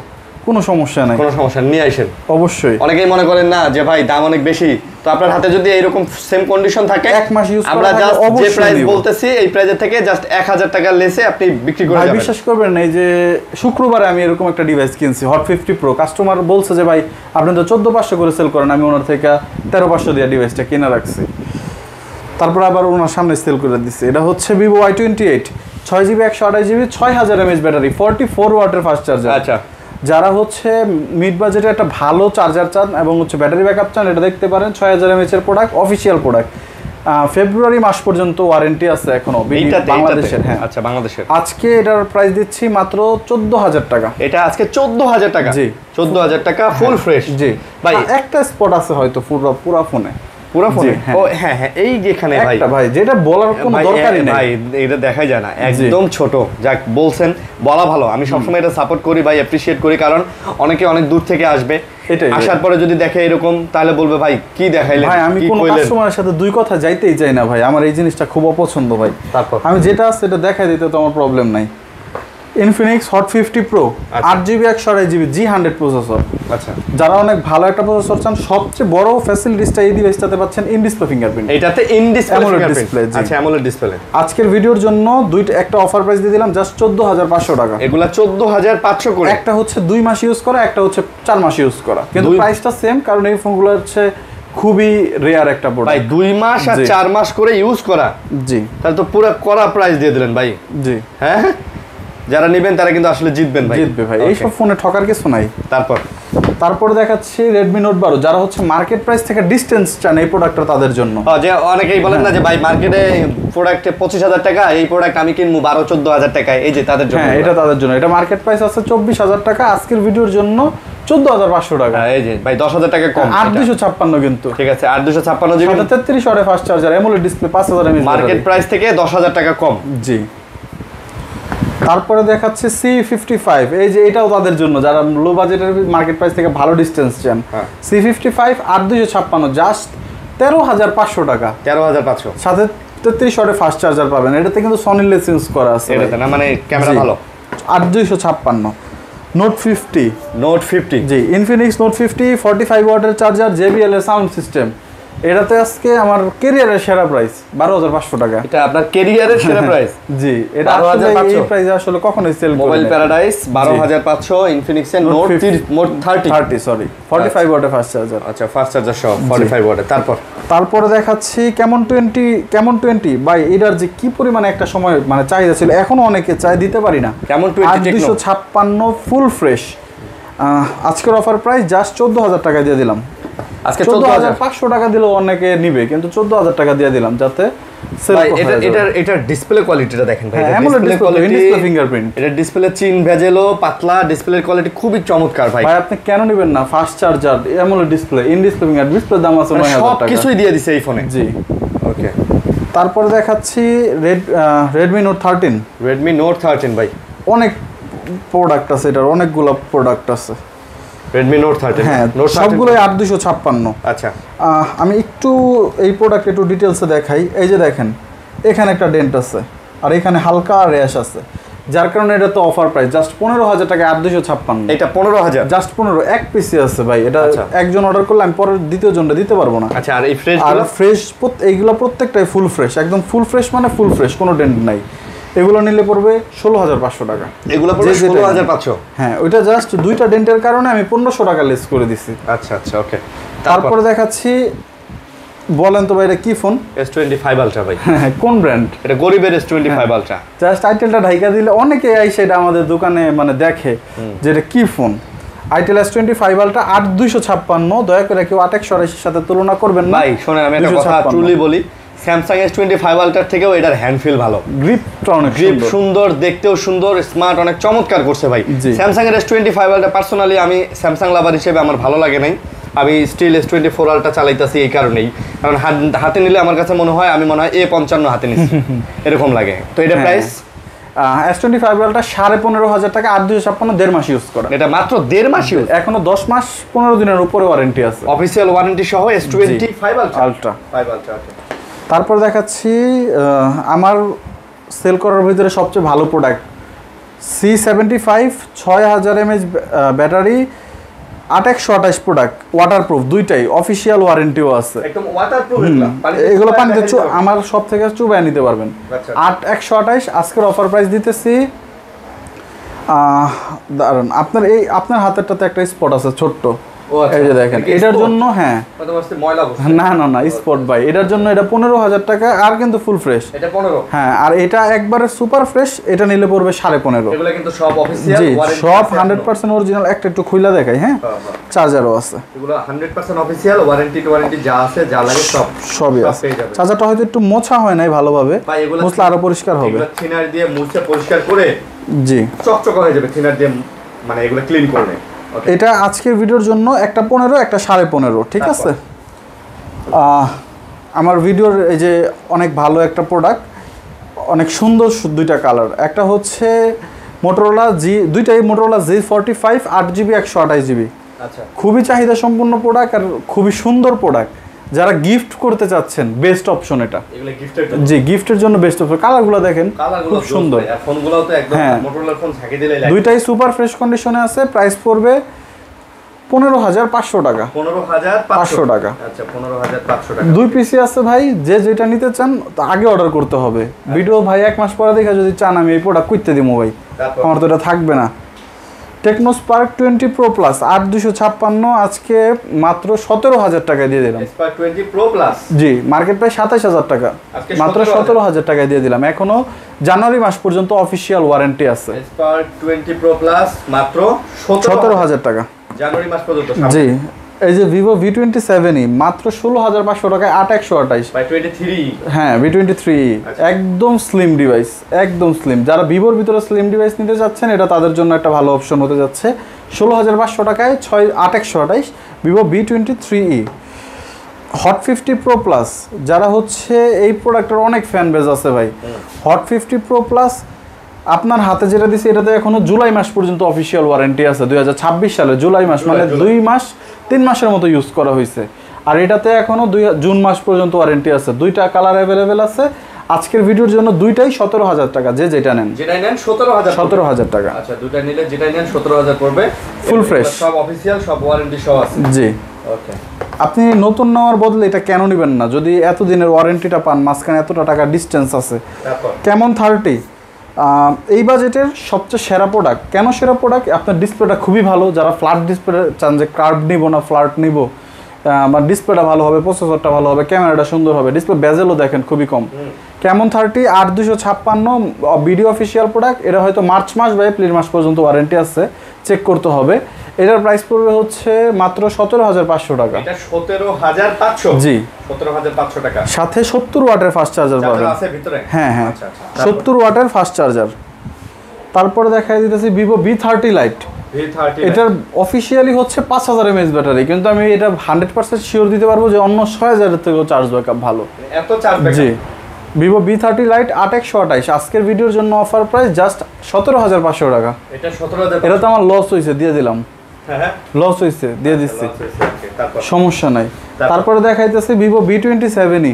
কোনো সমস্যা নাই। কোনো সমস্যা নিয়ে আসেন অবশ্যই। অনেকেই মনে করেন না যে ভাই দাম অনেক বেশি, তো আপনার হাতে যদি এইরকম সেম কন্ডিশন থাকে 1 মাস ইউজ আমরা জাস্ট যে অবশ্যই প্রাইস নিব। বলতেছি এই প্রাইসের থেকে জাস্ট 1,000 টাকা লেসে আপনি বিক্রি করে ভাই যাবেন। বিশ্বাস করবেন না, এই যে শুক্রবারে আমি এরকম একটা ডিভাইস কিনছি হট 50 প্রো, কাস্টমার বলছে যে ভাই আপনি তো 14,500 করে সেল করেন, আমি ওনার থেকে 13,500 দিয়ে ডিভাইসটা কিনে রাখছি, তারপর আবার ওনার সামনে সেল করে দিচ্ছি। এটা হচ্ছে Vivo Y28, 6GB 128GB 6000 mAh battery, 44 ওয়াটের ফাস্ট চার্জার। আচ্ছা, যারা হচ্ছে মিড বাজেটে একটা ভালো চার্জার চান এবং হচ্ছে ব্যাটারি ব্যাকআপ চান, এটা দেখতে পারেন। 6000 mAh এর প্রোডাক্ট, অফিসিয়াল প্রোডাক্ট, ফেব্রুয়ারি মাস পর্যন্ত ওয়ারেন্টি আছে এখনো বাংলাদেশের। হ্যাঁ আচ্ছা, বাংলাদেশের। আজকে এটার প্রাইস দিচ্ছি মাত্র 14,000 টাকা। এটা আজকে 14,000 টাকা? জি 14,000 টাকা ফুল ফ্রেশ। জি ভাই একটা স্পট আছে হয়তো পুরো ফোনে, পুরো ফোনে। হ্যাঁ। ও হ্যাঁ হ্যাঁ, এই যেখানে ভাই একটা ভাই যেটা বলার কোনো ভাই, দরকারই নেই ভাই এটা দেখাই যায় না, একদম ছোট। যাক বলছেন, বলা ভালো, আমি সবসময় এটা সাপোর্ট করি ভাই, অ্যাপ্রিশিয়েট করি, কারণ অনেকে অনেক দূর থেকে আসবে, এটাই আসার পরে যদি দেখে এরকম তাহলে বলবে ভাই কি দেখাইলেন, ভাই। আমি কি কোনো কইলেন। কাস্টমারের সাথে দুই কথা যাইতেই চাই না ভাই, আমার এই জিনিসটা খুব অপছন্দ ভাই। তারপর আমি যেটা আছে এটা দেখাই দিতে তো আমার প্রবলেম নাই। Infinix hot 50 pro, 8GB 128GB G100 processor. আচ্ছা, যারা অনেক ভালো একটা প্রসেসর চান, সবচেয়ে বড় ফ্যাসিলিটিসটা এই ডিভাইসটাতে পাচ্ছেন ইন ডিসপ্লে ফিঙ্গারপ্রিন্ট। এটাতে in display AMOLED fingerprint. display, জি। আচ্ছা, AMOLED ডিসপ্লে। আজকের ভিডিওর জন্য একটা অফার প্রাইস দিয়ে দিলাম জাস্ট 14,500 টাকা। এগুলা 14,500 করে। একটা হচ্ছে 2 মাস ইউজ করা, একটা হচ্ছে 4 মাস ইউজ করা, কিন্তু প্রাইসটা সেম, কারণ এই ফোনগুলো হচ্ছে খুবই রেয়ার একটা ভাই প্রোডাক্ট। 2 মাস আর জি। 4 মাস করে ইউজ করা, জি তাহলে তো পুরো করা প্রাইস দিয়ে দিলেন ভাই। জি হ্যাঁ, যারা নেবেন তারা কিন্তু আসলে জিতবেন ভাই, জিতবে ভাই, Okay. এইসব ফোনে ঠকার কিছু নাই। তারপর দেখাচ্ছি Redmi Note 12, যারা হচ্ছে মার্কেট প্রাইস থেকে ডিসটেন্স চান এই প্রোডাক্টটা তাদের জন্য। যে অনেকেই বলেন না যে ভাই মার্কেটে প্রোডাক্টে 25,000 টাকা, এই প্রোডাক্ট আমি কিনবো 12-14,000 টাকায়, এই যে তাদের জন্য। হ্যাঁ এটা তাদের জন্য। এটা মার্কেট প্রাইস আছে 24,000 টাকা, আজকের ভিডিওর জন্য 14,500 টাকা। হ্যাঁ, এই যে ভাই 10,000 টাকা কম। 8,256 কিন্তু, ঠিক আছে, 8,256 জিবি 33 ওয়াটের fast charger, AMOLED display, 5,000 mAh market price থেকে 10,000 টাকা কম। জি। তারপরে দেখাচ্ছে C55, এই যে এটাও তাদের জন্য যারা লো বাজেটের মার্কেট প্রাইস থেকে ভালো ডিসটেন্স চান। C55 8,256, জাস্ট 13,500 টাকা, 13,500 সাথে 33 ওয়াটের ফাস্ট চার্জার পাবেন। এটাতে কিন্তু সনি লেন্স করা আছে, এটাতে না, মানে ক্যামেরা ভালো। 8,256 Note 50, Note 50 জি ইনফিনিক্স Note 50 45 ওয়াটের চার্জার, JBL এর সাউন্ড সিস্টেম। এটাতে আজকে আমার ক্যারিয়ারের সেরা প্রাইস 12,500 টাকা। এটা আপনার ক্যারিয়ারের সেরা প্রাইস। জি, এটা আসলে এই প্রাইসে আসলে কখনোই সেল করে মোবাইল প্যারাডাইস 12,500, ইনফিনিক্স এর Note 30 সরি 45 ওয়াটের ফাস্ট চার্জার। আচ্ছা, ফাস্ট চার্জার সহ 45 ওয়াটের। তারপরে দেখাচ্ছি কেমন 20 ভাই, এটার যে কি পরিমাণে একটা সময় মানে চাহিদা ছিল, এখনো অনেকে চাই, দিতে পারি না। কেমন 20 টেকনো 256 ফুল ফ্রেশ। আজকের অফার প্রাইস জাস্ট 14,000 টাকা দিয়ে দিলাম। আজকে 14,500 টাকা দিলেও অনেকে নিবে, কিন্তু 14,000 টাকা দিয়ে দিলাম যাতে ভাই এটা ডিসপ্লে কোয়ালিটিটা দেখেন ভাই, এটা ডিসপ্লে কোয়ালিটি, ডিসপ্লে ফিঙ্গারপ্রিন্ট, এটা ডিসপ্লে চিন ভেজেলো পাতলা, ডিসপ্লের কোয়ালিটি খুবই চমৎকার ভাই। ভাই আপনি কেন নেবেন না? Fast charger, AMOLED display, in display finger, display দাম আছে 9,000 সব টাকা। কিছুই দিয়ে দিছে এই ফোনে। জি ওকে। তারপর দেখাচ্ছি Redmi Note 13, Redmi Note 13 ভাই, অনেক প্রোডাক্ট আছে, এটার অনেকগুলো প্রোডাক্ট আছে। Redmi Note 13, হ্যাঁ সবগুলোই 8,256। আচ্ছা, আমি একটু এই প্রোডাক্ট একটু ডিটেলসে দেখাই। এই যে দেখেন, এখানে একটা ডেন্ট আছে আর এখানে হালকা র্যাশ আছে, যার কারণে এটা তো অফার প্রাইস জাস্ট 15,000 টাকা, 8,256। এটা 15,000 জাস্ট 15, এক পিসি আছে ভাই। এটা আচ্ছা। একজন অর্ডার করলে আমি পরের দ্বিতীয় জনটা দিতে পারবো না। আচ্ছা, আর এই ফ্রেশ আর ফ্রেশ এইগুলো প্রত্যেকটাই ফুল ফ্রেশ, একদম ফুল ফ্রেশ, মানে ফুল ফ্রেশ, কোনো ডেন্ট নাই। এগুলো নিলে পড়বে 16,500 টাকা। এগুলো পড়বে 16,500। হ্যাঁ, ওইটা জাস্ট দুইটা ডেন্টের কারণে আমি 1,500 টাকা লেস করে দিছি। আচ্ছা আচ্ছা, ওকে। তারপরে দেখাচ্ছি, বলেন তো ভাই এটা কি ফোন? S25 Ultra ভাই। হ্যাঁ, কোন ব্র্যান্ড? এটা গরিবের S25 Ultra। জাস্ট টাইটেলটা ঢাইকা দিলে অনেকে আইসে এটা আমাদের দোকানে মানে দেখে যে এটা কি ফোন। Itel S25 Ultra 8,256। দয়া করে কেউ 8,180 সাথে তুলনা করবেন না ভাই শোনেন, আমি একটা কথা ট্রুলি বলি, স্যামসাং S25 আলট্রার থেকেও এটার হ্যান্ড ফিল ভালো, গ্রিপটা অনেক গ্রিপ সুন্দর, দেখতেও সুন্দর, স্মার্ট, অনেক চমৎকার করছে ভাই। স্যামসাং এর S25 আলট্রা পার্সোনালি আমি স্যামসাং লাভার হিসেবে আমার ভালো লাগে নাই, আমি স্টিল S24 আলট্রা চালাইতেছি এই কারণেই, কারণ হাতে নিলে আমার কাছে মনে হয় আমি মনে হয় A55 হাতে নিচ্ছি এরকম লাগে। তো এটা প্রাইস S25 আলট্রা 15,500 টাকা, 8/256 1.5 মাস ইউজ করা, এটা মাত্র 1.5 মাস ইউজ, এখনো 10 মাস 15 দিনের উপরে ওয়ারেন্টি আছে, অফিসিয়াল ওয়ারেন্টি সহ S25 আলট্রা। তারপর দেখাচ্ছি আমার সেল করার ভিতরে সবচেয়ে ভালো product C75 6000 mAh battery, 8128 product, waterproof, দুইটাই অফিসিয়াল ওয়ারেন্টিও আছে, একদম ওয়াটারপ্রুফ। এগুলো পানিতে আমার সব থেকে চুবায় নিতে পারবেন। 8128 আজকের অফার প্রাইস দিতেছি। দাঁড়ান, আপনার হাতেরটাতে একটা স্পট আছে ছোট্ট, এই যে দেখেন, এটার জন্য না স্পট ভাই, এটার জন্য এটা 15,000 টাকা, আর কিন্তু ফুল ফ্রেশ এটা 15। হ্যাঁ, আর এটা একবারে সুপার ফ্রেশ, এটা নিলে পড়বে 15.5। এগুলো কিন্তু সব অফিশিয়াল ওয়ারেন্টি, সব 100% অরিজিনাল। একটা একটু খুলে দেখাই, হ্যাঁ, চার্জারও আছে, এগুলো 100% অফিশিয়াল ওয়ারেন্টি যা আছে, যা লাগে সবই আছে। চার্জারটা হয়তো একটু মোছা হয় নাই ভালোভাবে, মুছলে আরো পরিষ্কার হবে, এগুলো থিনার দিয়ে মুছে পরিষ্কার করে জি চকচক হয়ে যাবে থিনার দিয়ে, মানে এগুলো ক্লিন করলে। এটা আজকের ভিডিওর জন্য একটা 15, একটা 15.5, ঠিক আছে। আমার ভিডিওর এই যে অনেক ভালো একটা প্রোডাক্ট, অনেক সুন্দর দুইটা কালার, একটা হচ্ছে মোটরোলা দুইটাই মোটরোলা G45 8GB 128GB, আচ্ছা, খুবই চাহিদা সম্পন্ন প্রোডাক্ট আর খুবই সুন্দর প্রোডাক্ট। যারা গিফট করতে চাচ্ছেন বেস্ট অপশন এটা, এগুলো গিফটের জন্য, জি গিফটের জন্য বেস্ট অপশন। কালারগুলো দেখেন, খুব সুন্দর, ফোনগুলোও তো একদম মোটরোলার ফোন ঝাঁকি দিলেই লাগে। দুইটাই সুপার ফ্রেশ কন্ডিশনে আছে, প্রাইস পড়বে 15,500 টাকা, 15,500 টাকা। আচ্ছা, 15,500 টাকা। দুই পিসি আছে ভাই, যে যেটা নিতে চান আগে অর্ডার করতে হবে। ভিডিও ভাই 1 মাস পরে দেখা যদি চান আমি এই প্রোডাক্ট কইতে দিব ভাই, আমার তো এটা থাকবে না। টেকনো স্পার্ক 20 Pro Plus 8256 আজকে মাত্র 17,000 টাকায় দিয়ে দিলাম। স্পার্ক 20 Pro Plus, জি মার্কেট প্রাইস 27,000 টাকা, মাত্র 17,000 টাকায় দিয়ে দিলাম। এখনো জানুয়ারি মাস পর্যন্ত অফিশিয়াল ওয়ারেন্টি আছে। স্পার্ক 20 Pro Plus মাত্র 17,000 টাকা জানুয়ারি মাস পর্যন্ত। জি, এই যে Vivo V27e মাত্র 16,500 টাকায় 8128 বাই 23। হ্যাঁ, V23 একদম স্লিম ডিভাইস, একদম স্লিম। যারা ভিভোর ভিতরে স্লিম ডিভাইস নিতে যাচ্ছেন এটা তাদের জন্য একটা ভালো অপশন হতে যাচ্ছে। 16,500 টাকায় 8128 Vivo V23e। Hot 50 Pro Plus, যারা হচ্ছে এই প্রোডাক্টের অনেক ফ্যান বেজ আছে ভাই। হট 50 Pro Plus আপনার হাতে যেটা দিছি এটাতে এখনো জুলাই মাস পর্যন্ত অফিশিয়াল ওয়ারেন্টি আছে, 2026 সালে জুলাই মাস, মানে 2 মাস 3 মাসের মতো ইউজ করা হয়েছে। আর এটাতে এখনো জুন মাস পর্যন্ত ওয়ারেন্টি আছে। দুইটা কালার অ্যাভেলেবেল আছে। আজকের ভিডিওর জন্য দুইটাই 17,000 টাকা, যেটা নেন 17,000 টাকা। আচ্ছা, দুইটা নিলে যেটাই নেন 17,000 পড়বে, ফুল ফ্রেশ, সব অফিশিয়াল, সব ওয়ারেন্টি সহ আছে। জি, ওকে। আপনি নতুন নেওয়ার বদলে এটা কেন নেবেন না? যদি এতদিনের ওয়ারেন্টিটা পান, মাঝখানে এতটা টাকা ডিস্টেন্স আছে। কেমন 30 এই বাজেটের সবচেয়ে সেরা প্রোডাক্ট। কেন সেরা প্রোডাক্ট? আপনার ডিসপ্লেটা খুবই ভালো। যারা ফ্ল্যাট ডিসপ্লে চান, যে কার্ভ নিব না ফ্ল্যাট নিব, আমার ডিসপ্লেটা ভালো হবে, প্রসেসরটা ভালো হবে, ক্যামেরাটা সুন্দর হবে, ডিসপ্লে বেজেলও দেখেন খুবই কম। কেমন 30 8256 ভিডিও অফিসিয়াল প্রোডাক্ট। এটা হয়তো মার্চ মাস বা এপ্রিল মাস পর্যন্ত ওয়ারেন্টি আছে, চেক করতে হবে। এটার প্রাইস পড়বে হচ্ছে মাত্র 17,500 টাকা। এটা 17,500? জি, 17,500 টাকা। সাথে 70 ওয়াটের ফাস্ট চার্জার পাবেন। আছে ভিতরে? হ্যাঁ হ্যাঁ, 70 ওয়াটের ফাস্ট চার্জার। তারপরে দেখাই দিতেছি Vivo V30 Lite। এটার অফিসিয়ালি হচ্ছে 5,000 mAh ব্যাটারি, কিন্তু আমি এটা 100% শিওর দিতে পারবো যে অন্য 6,000 এর থেকেও চার্জ ব্যাকআপ ভালো। এত চার্জ ব্যাকআপ? জি, Vivo V30 Lite 8128 আজকের ভিডিওর জন্য অফার প্রাইস জাস্ট 17,500 টাকা। এটা 17,000? এটা তো আমার লস হইছে, দিয়ে দিলাম। হ্যাঁ, লস হইছে, দিয়ে দিচ্ছি, সমস্যা নাই। তারপরে দেখাইতেছি Vivo V27e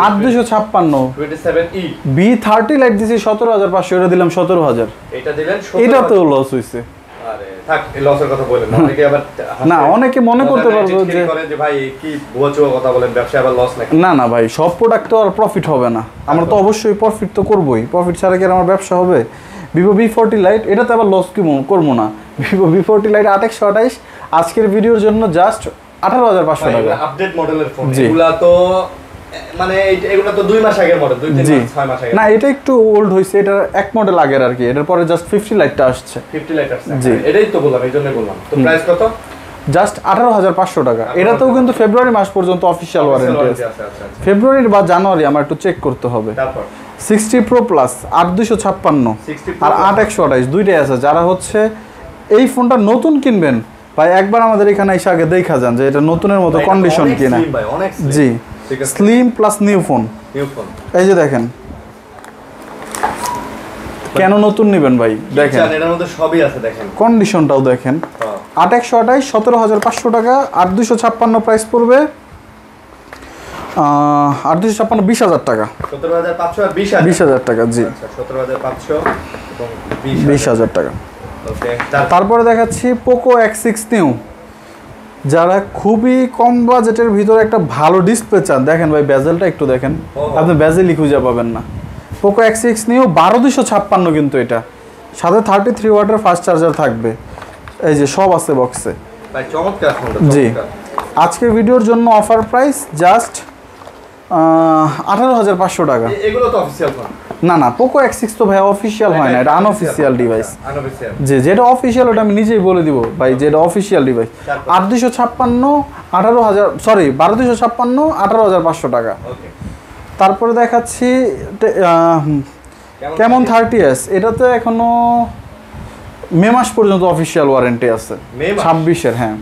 8256 27e V30 Lite দিছি 17,500, এটা দিলাম 17,000। এটা দিলেন 17,000? এটা তো লস হইছে। আরে থাক, এই লসের কথা বলেন না। অনেকে আবার না, অনেকে মনে করতে পারবে যে ভাই কি বুয়াচুয়া কথা বলেন, ব্যবসা আবার লস নাকি? না না ভাই, সব প্রোডাক্ট তো আর প্রফিট হবে না। আমরা তো অবশ্যই প্রফিট তো করবই, প্রফিট ছাড়া কি আর আমার ব্যবসা হবে? Vivo V40 Lite এটাতে আবার লস কি করবো না। Vivo V40 Lite 8128 আজকের ভিডিওর জন্য জাস্ট 18,500 টাকা। আপডেট মডেলের ফোন, এগুলা তো মানে এগুলা তো 2 মাস আগের মডেল, 2-3 মাস 6 মাস আগে। না, এটা একটু ওল্ড হইছে, এটা এক মডেল আগের আর কি। এটার পরে জাস্ট 50 Lite টা আসছে। 50 Lite আসছে, জি এটাই তো বললাম, এইজন্যই বললাম। তো প্রাইস কত? জাস্ট 18,500 টাকা। এটাতেও কিন্তু ফেব্রুয়ারি মাস পর্যন্ত অফিসিয়াল ওয়ারেন্টি আছে। ফেব্রুয়ারি বা জানুয়ারি আমার একটু চেক করতে হবে। 60 প্রো প্লাস 8256 আর 8128 দুইটাই আছে। যারা হচ্ছে এই ফোনটা নতুন কিনবেন ভাই একবার আমাদের এখানে এসে আগে দেখা যান যে এটা নতুনের মতো কন্ডিশন কিনা। জি স্লিম প্লাস নিউ ফোন। এই যে দেখেন কেন নতুন নেবেন ভাই দেখেন এটার মধ্যে সবই আছে দেখেন, কন্ডিশনটাও দেখেন। 8128 17,500 টাকা, 8256 প্রাইস পড়বে 8256 20,000 টাকা। 17,500 আর 20,000 টাকা। জি 17,500 এবং 20,000 টাকা। ওকে তারপরে দেখাচ্ছি পোকো X6 নিউ। যারা খুবই কম বাজেটের ভিতরে একটা ভালো ডিসপ্লে চান, দেখেন ভাই বেজেলটা একটু দেখেন, আপনি বেজেলই খুঁজে পাবেন না। পোকো X6 নিউ 12256 কিন্তু এটা, সাথে 33 ওয়াটের ফাস্ট চার্জার থাকবে। এই যে সব আছে বক্সে ভাই, চমৎকার ফোনটা। জি আজকের ভিডিওর জন্য অফার প্রাইস জাস্ট 18,500 টাকা। এগুলো তো অফিশিয়াল ফোন না না, পোকো X6 তো ভাই অফিসিয়াল হয় না, এটা আনঅফিসিয়াল ডিভাইস। যে যেটা অফিসিয়াল ওটা আমি নিজেই বলে দিব ভাই, যেটা অফিসিয়াল ডিভাইস 8256 18,000 সরি 12256 18,500 টাকা। তারপরে দেখাচ্ছি কেমন 30s, এটাতে এখনো মে মাস পর্যন্ত অফিসিয়াল ওয়ারেন্টি আছে 26-এর। হ্যাঁ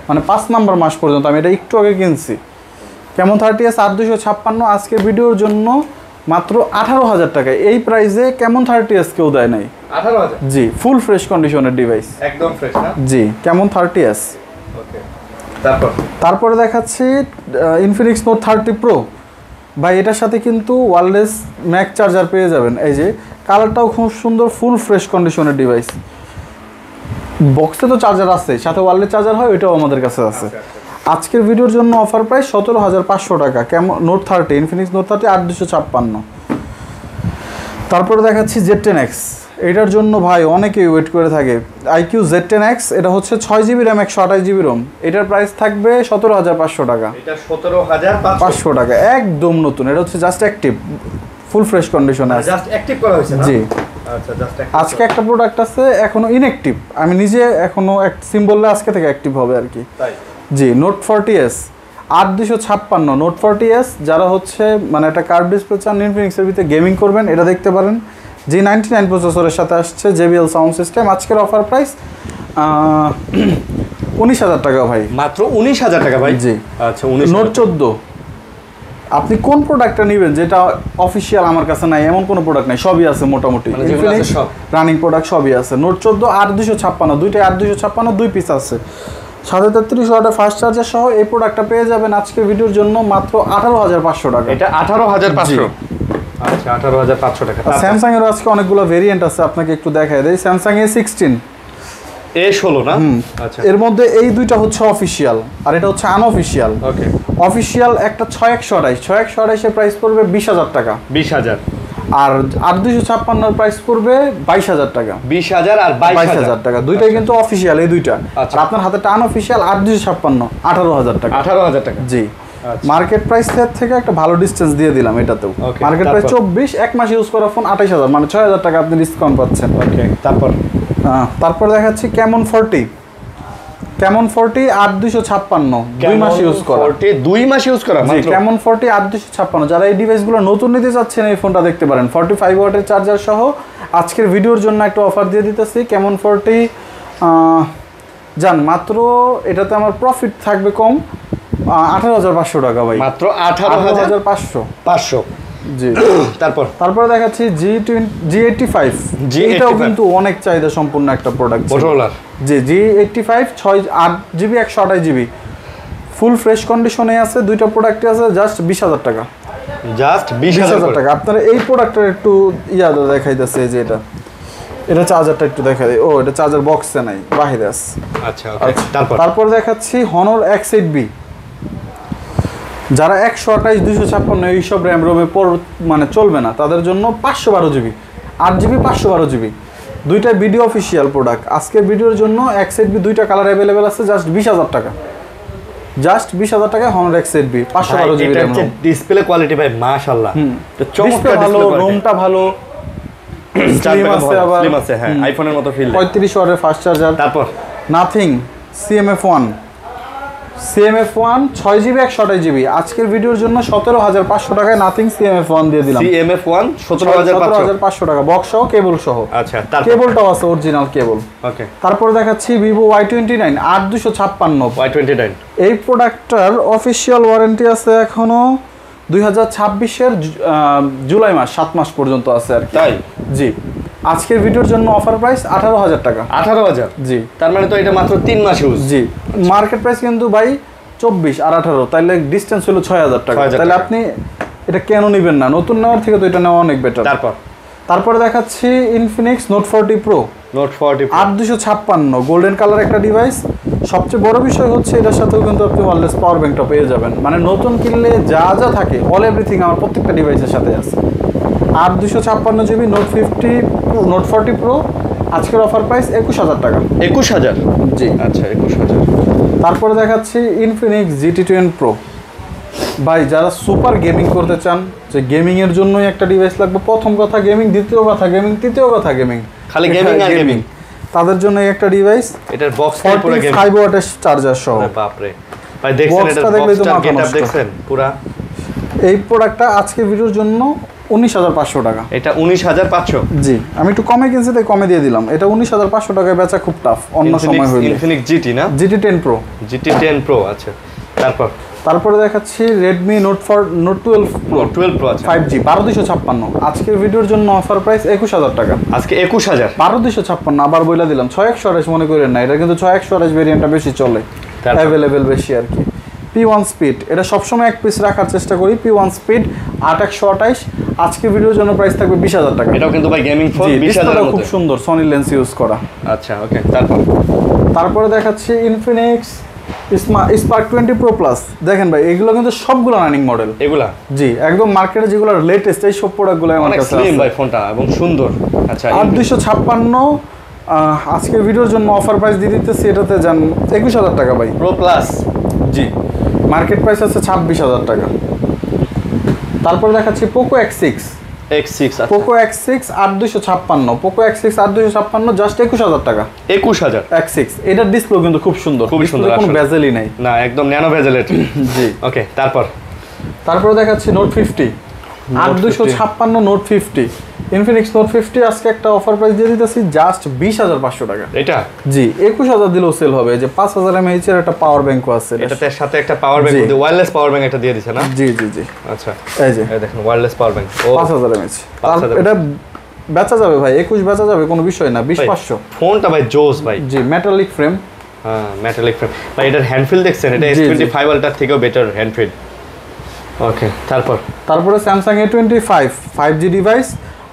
মানে 5 নাম্বার মাস পর্যন্ত, আমি এটা একটু আগে কিনছি। কেমন 30s 8256 আজকের ভিডিওর জন্য মাত্র 18,000 টাকায়। এই প্রাইসে কেমন 30s কেউ দেয় নাই। 18,000 জি ফুল ফ্রেশ কন্ডিশনের ডিভাইস, একদম ফ্রেশ না? জি কেমন 30s। ওকে তারপরে দেখাচ্ছি ইনফিনিক্স নোট 30 প্রো। ভাই এটার সাথে কিন্তু ওয়্যারলেস ম্যাক চার্জার পেয়ে যাবেন। এই যে কালারটাও খুব সুন্দর, ফুল ফ্রেশ কন্ডিশনের ডিভাইস। বক্সে তো চার্জার আছে, সাথে ওয়্যারলেস চার্জার হয়, ওইটাও আমাদের কাছে আছে। আজকের ভিডিওর জন্য অফার প্রাইস 17,500 টাকা। কেমন নোট 30 ইনফিনিক্স নোট 30 8256। তারপরে দেখাচ্ছি Z10X। এটার জন্য ভাই অনেকেই ওয়েট করে থাকে। iQOO Z10X, এটা হচ্ছে 6GB র্যাম 128GB রোম। এটার প্রাইস থাকবে 17,500 টাকা। এটা 17,500 টাকা, একদম নতুন। এটা হচ্ছে জাস্ট অ্যাক্টিভ, ফুল ফ্রেশ কন্ডিশনে আছে। জাস্ট অ্যাক্টিভ করা হয়েছে না? জি আচ্ছা জাস্ট আজকে একটা প্রোডাক্ট আছে এখনো ইনঅ্যাক্টিভ, আমি নিজে এখনো এক সিম বললে আজকে থেকে অ্যাক্টিভ হবে আর কি। তাই জি নোট 40s 8256 নোট 40s। যারা হচ্ছে মানে একটা কার্ভ ডিসপ্লে চান ইনফিনিক্সের ভিতরে গেমিং করবেন, এটা দেখতে পারেন। G99 প্রসেসরের সাথে আসছে, JBL সাউন্ড সিস্টেম। আজকের অফার প্রাইস 19,000 টাকা ভাই, মাত্র 19,000 টাকা ভাই। জি আচ্ছা 19 নোট 14। আপনি কোন প্রোডাক্টটা নেবেন যেটা অফিসিয়াল আমার কাছে নাই এমন কোনো প্রোডাক্ট নাই, সবই আছে মোটামুটি। রানিং প্রোডাক্ট সবই আছে। নোট 14 8256, দুইটাই 8256, 2 পিস আছে, সাথে 33 ওয়াটের ফাস্ট চার্জার সহ। এই প্রোডাক্টটা পেয়ে যাবেন আজকের ভিডিওর জন্য মাত্র 18,500 টাকা। এটা 18,500। আচ্ছা 18,500 টাকা। স্যামসাং এর আজকে অনেকগুলো ভেরিয়েন্ট আছে, আপনাকে একটু দেখায় দেই। স্যামসাং A16 A16 না? আচ্ছা এর মধ্যে এই দুইটা হচ্ছে অফিসিয়াল আর এটা হচ্ছে আনঅফিসিয়াল। ওকে অফিসিয়াল একটা 6128 এর প্রাইস পড়বে 20,000 টাকা। 20,000 আর 8256 এর প্রাইস পড়বে 22,000 টাকা। 20,000 আর 22,000 টাকা, দুইটাই কিন্তু অফিসিয়াল। এই দুইটা আচ্ছা। আপনার হাতে আনঅফিসিয়াল 8256 18,000 টাকা। 18,000 টাকা। জি মার্কেট প্রাইস থেকে একটা ভালো ডিসটেন্স দিয়ে দিলাম এটাতেও। মার্কেট প্রাইস 24, এক মাস ইউজ করা ফোন 28,000, মানে 6,000 টাকা আপনি ডিসকাউন্ট পাচ্ছেন। ওকে তারপর দেখাচ্ছি কেমন 40 8256 2 মাস ইউজ করা। 2 মাস ইউজ করা মাত্র। কেমন 40 8256। যারা এই ডিভাইসগুলো নতুন নিতে চাচ্ছেন এই ফোনটা দেখতে পারেন, 45 ওয়াটের চার্জার সহ। আজকের ভিডিওর জন্য একটা অফার দিয়ে দিতেছি। কেমন 40 জান মাত্র, এটাতে আমার প্রফিট থাকবে কম 18,500 টাকা ভাই, মাত্র 18,500। জি তারপরে দেখাচ্ছি G85। এটাও কিন্তু অনেক চাহিদা সম্পূর্ণ একটা প্রোডাক্ট। জি G85 8GB 128GB full fresh কন্ডিশনে আছে। দুইটা প্রোডাক্টই আছে জাস্ট 20,000 টাকা। জাস্ট 20,000 টাকা। আপনারা এই প্রোডাক্টের একটু ইয়াদা দেখাইতেছে যে এটা চার্জারটা একটু দেখা দেয়। ও এটা চার্জার বক্সে নাই, বাহিরে আছে। আচ্ছা ওকে। তারপর দেখাচ্ছি Honor X8B। যারা 128 256 এইসব র্যাম রোমে মানে চলবে না, তাদের জন্য 512GB 8GB 512GB দুইটা ভিডিও অফিসিয়াল প্রোডাক্ট। আজকের ভিডিওর জন্য X8B দুইটা কালার অ্যাভেলেবেল আছে, জাস্ট 20,000 টাকা। জাস্ট 20,000 টাকায় Honor X8B 512GB RAM. Display quality ভাই মাশাআল্লাহ, তো চমৎকার ভালো, রোমটা ভালো, স্লিম আছে, আবার স্লিম আছে। হ্যাঁ আইফোনের মতো ফিল। 35 ওয়াটের ফাস্ট চার্জার। তারপর nothing CMF1 CMF1 6GB 128GB আজকের ভিডিওর জন্য 17500 টাকায় নাথিং CMF1 দিয়ে দিলাম। CMF1 17500 টাকা বক্স সহ কেবল সহ। আচ্ছা, তারপর কেবলটাও আছে অরিজিনাল কেবল। ওকে, তারপর দেখাচ্ছি Vivo Y29 8256। Y29 এই প্রোডাক্টটার অফিশিয়াল ওয়ারেন্টি আছে এখনো 2026-এর জুলাই মাস 7 মাস পর্যন্ত আছে আর কি। তাই? জি। আজকের ভিডিওর জন্য অফার প্রাইস 18000 টাকা। 18000? জি। তার মানে তো এটা মাত্র 3 মাস ইউজ। জি। মার্কেট প্রাইস কিন্তু ভাই 24 আর 18, তাইলে ডিসটেন্স হলো 6000 টাকা। তাহলে আপনি এটা কেন নেবেন না? নতুন নেওয়ার থেকে তো এটা নেওয়া অনেক বেটার। তারপর দেখাচ্ছি Infinix Note 40 Pro। Note 40 Pro 8256 golden colour একটা ডিভাইস। সবচেয়ে বড় বিষয় হচ্ছে এটার সাথেও কিন্তু আপনি ওয়্যারলেস পাওয়ার ব্যাংকটা পেয়ে যাবেন। মানে নতুন কিনলে যা যা থাকে অল এভরিথিং আমার প্রত্যেকটা ডিভাইসের সাথে আছে। 8256GB Note 40 Pro আজকের অফার প্রাইস 21000 টাকা। 21000? জি। আচ্ছা, 21000। তারপরে দেখাচ্ছি Infinix GT10 Pro। ভাই যারা সুপার গেমিং করতে চান, যে গেমিং এর জন্যই একটা ডিভাইস লাগবে, প্রথম কথা গেমিং, দ্বিতীয় কথা গেমিং, তৃতীয় কথা গেমিং, খালি গেমিং আর গেমিং, তাদের জন্য একটা ডিভাইস। এটার বক্সটাই পুরো গেমিং, 45 ওয়াটের চার্জার সহ। বাপ রে ভাই, দেখছেন এটা বক্সটা গেটআপ দেখছেন পুরো। এই প্রোডাক্টটা আজকে ভিডিওর জন্য 19500 টাকা। এটা 19500? জি, আমি একটু কমে কিনছি তাই কমে দিয়ে দিলাম। এটা 19500 টাকায় বেচা খুব টাফ অন্য সময় হইলে। Infinix GT না? GT10 Pro। GT10 Pro আচ্ছা। তারপরে দেখাচ্ছি Redmi Note 12 Pro। Note 12 Pro আছে 5G 12256। আজকের ভিডিওর জন্য অফার প্রাইস 21000 টাকা। আজকে 21000? 12256 আবার বইলা দিলাম। 6128 মনে করেন না, এটা কিন্তু 6128 ভেরিয়েন্টটা বেশি চলে, অ্যাভেলেবেল বেশি আর কি। P1 স্পিড, এটা সবসময় এক পিস রাখার চেষ্টা করি। P1 স্পিড 8128 আজকের ভিডিওর জন্য প্রাইস থাকবে 20000 টাকা। এটাও কিন্তু ভাই গেমিং ফোন, 20000 এর মধ্যে খুব সুন্দর সনি লেন্স ইউজ করা। আচ্ছা, ওকে। তারপরে দেখাচ্ছি Infinix Spark 20 Pro Plus। দেখেন ভাই এগুলো কিন্তু সবগুলো রানিং মডেল। এগুলা? জি, একদম মার্কেটে যেগুলো লেটেস্ট এই সব প্রোডাক্টগুলো আমার কাছে আছে। স্লিম ভাই ফোনটা এবং সুন্দর। আচ্ছা, 8256 আজকের ভিডিওর জন্য অফার প্রাইস দিয়ে দিতেছি, এটাতে যান 21000 টাকা ভাই। Pro Plus? জি, মার্কেট প্রাইস আছে 26000 টাকা। তারপর দেখাচ্ছি Poco X6। Poco X6 8256, Poco X6 8256 just 21000 টাকা। 21000? X6 এটার ডিসপ্লে কিন্তু খুব সুন্দর, কোনো বেজেলই নাই। না, একদম ন্যানো বেজেল এটা। জি, ওকে। তারপর দেখাচ্ছি Note 50 8256 Note 50। Infinix Note 50 আজকে একটা অফার প্রাইস দিয়ে দিতেছি জাস্ট 20500 টাকা। এটা? জি, 21000 দিলেও সেল হবে। যে 5000 mAh এর একটা পাওয়ার ব্যাংকও আছে, এটাতে সাথে একটা power bank, wireless power bank একটা দিয়ে দিছে না? জি। আচ্ছা, এই যে দেখেন ওয়্যারলেস পাওয়ার ব্যাংক 5000 mAh। এটা বেচা যাবে ভাই, 21 বেচা যাবে, কোনো বিষয় না। 20500 ফোনটা ভাই জোস ভাই। জি, মেটালিক ফ্রেম। হ্যাঁ, মেটালিক ফ্রেম ভাই। এটার হ্যান্ডফিল দেখছেন? এটা S25 আলট্রার থেকেও বেটার হ্যান্ডফিল। ওকে, তারপরে Samsung A25 5G ডিভাইস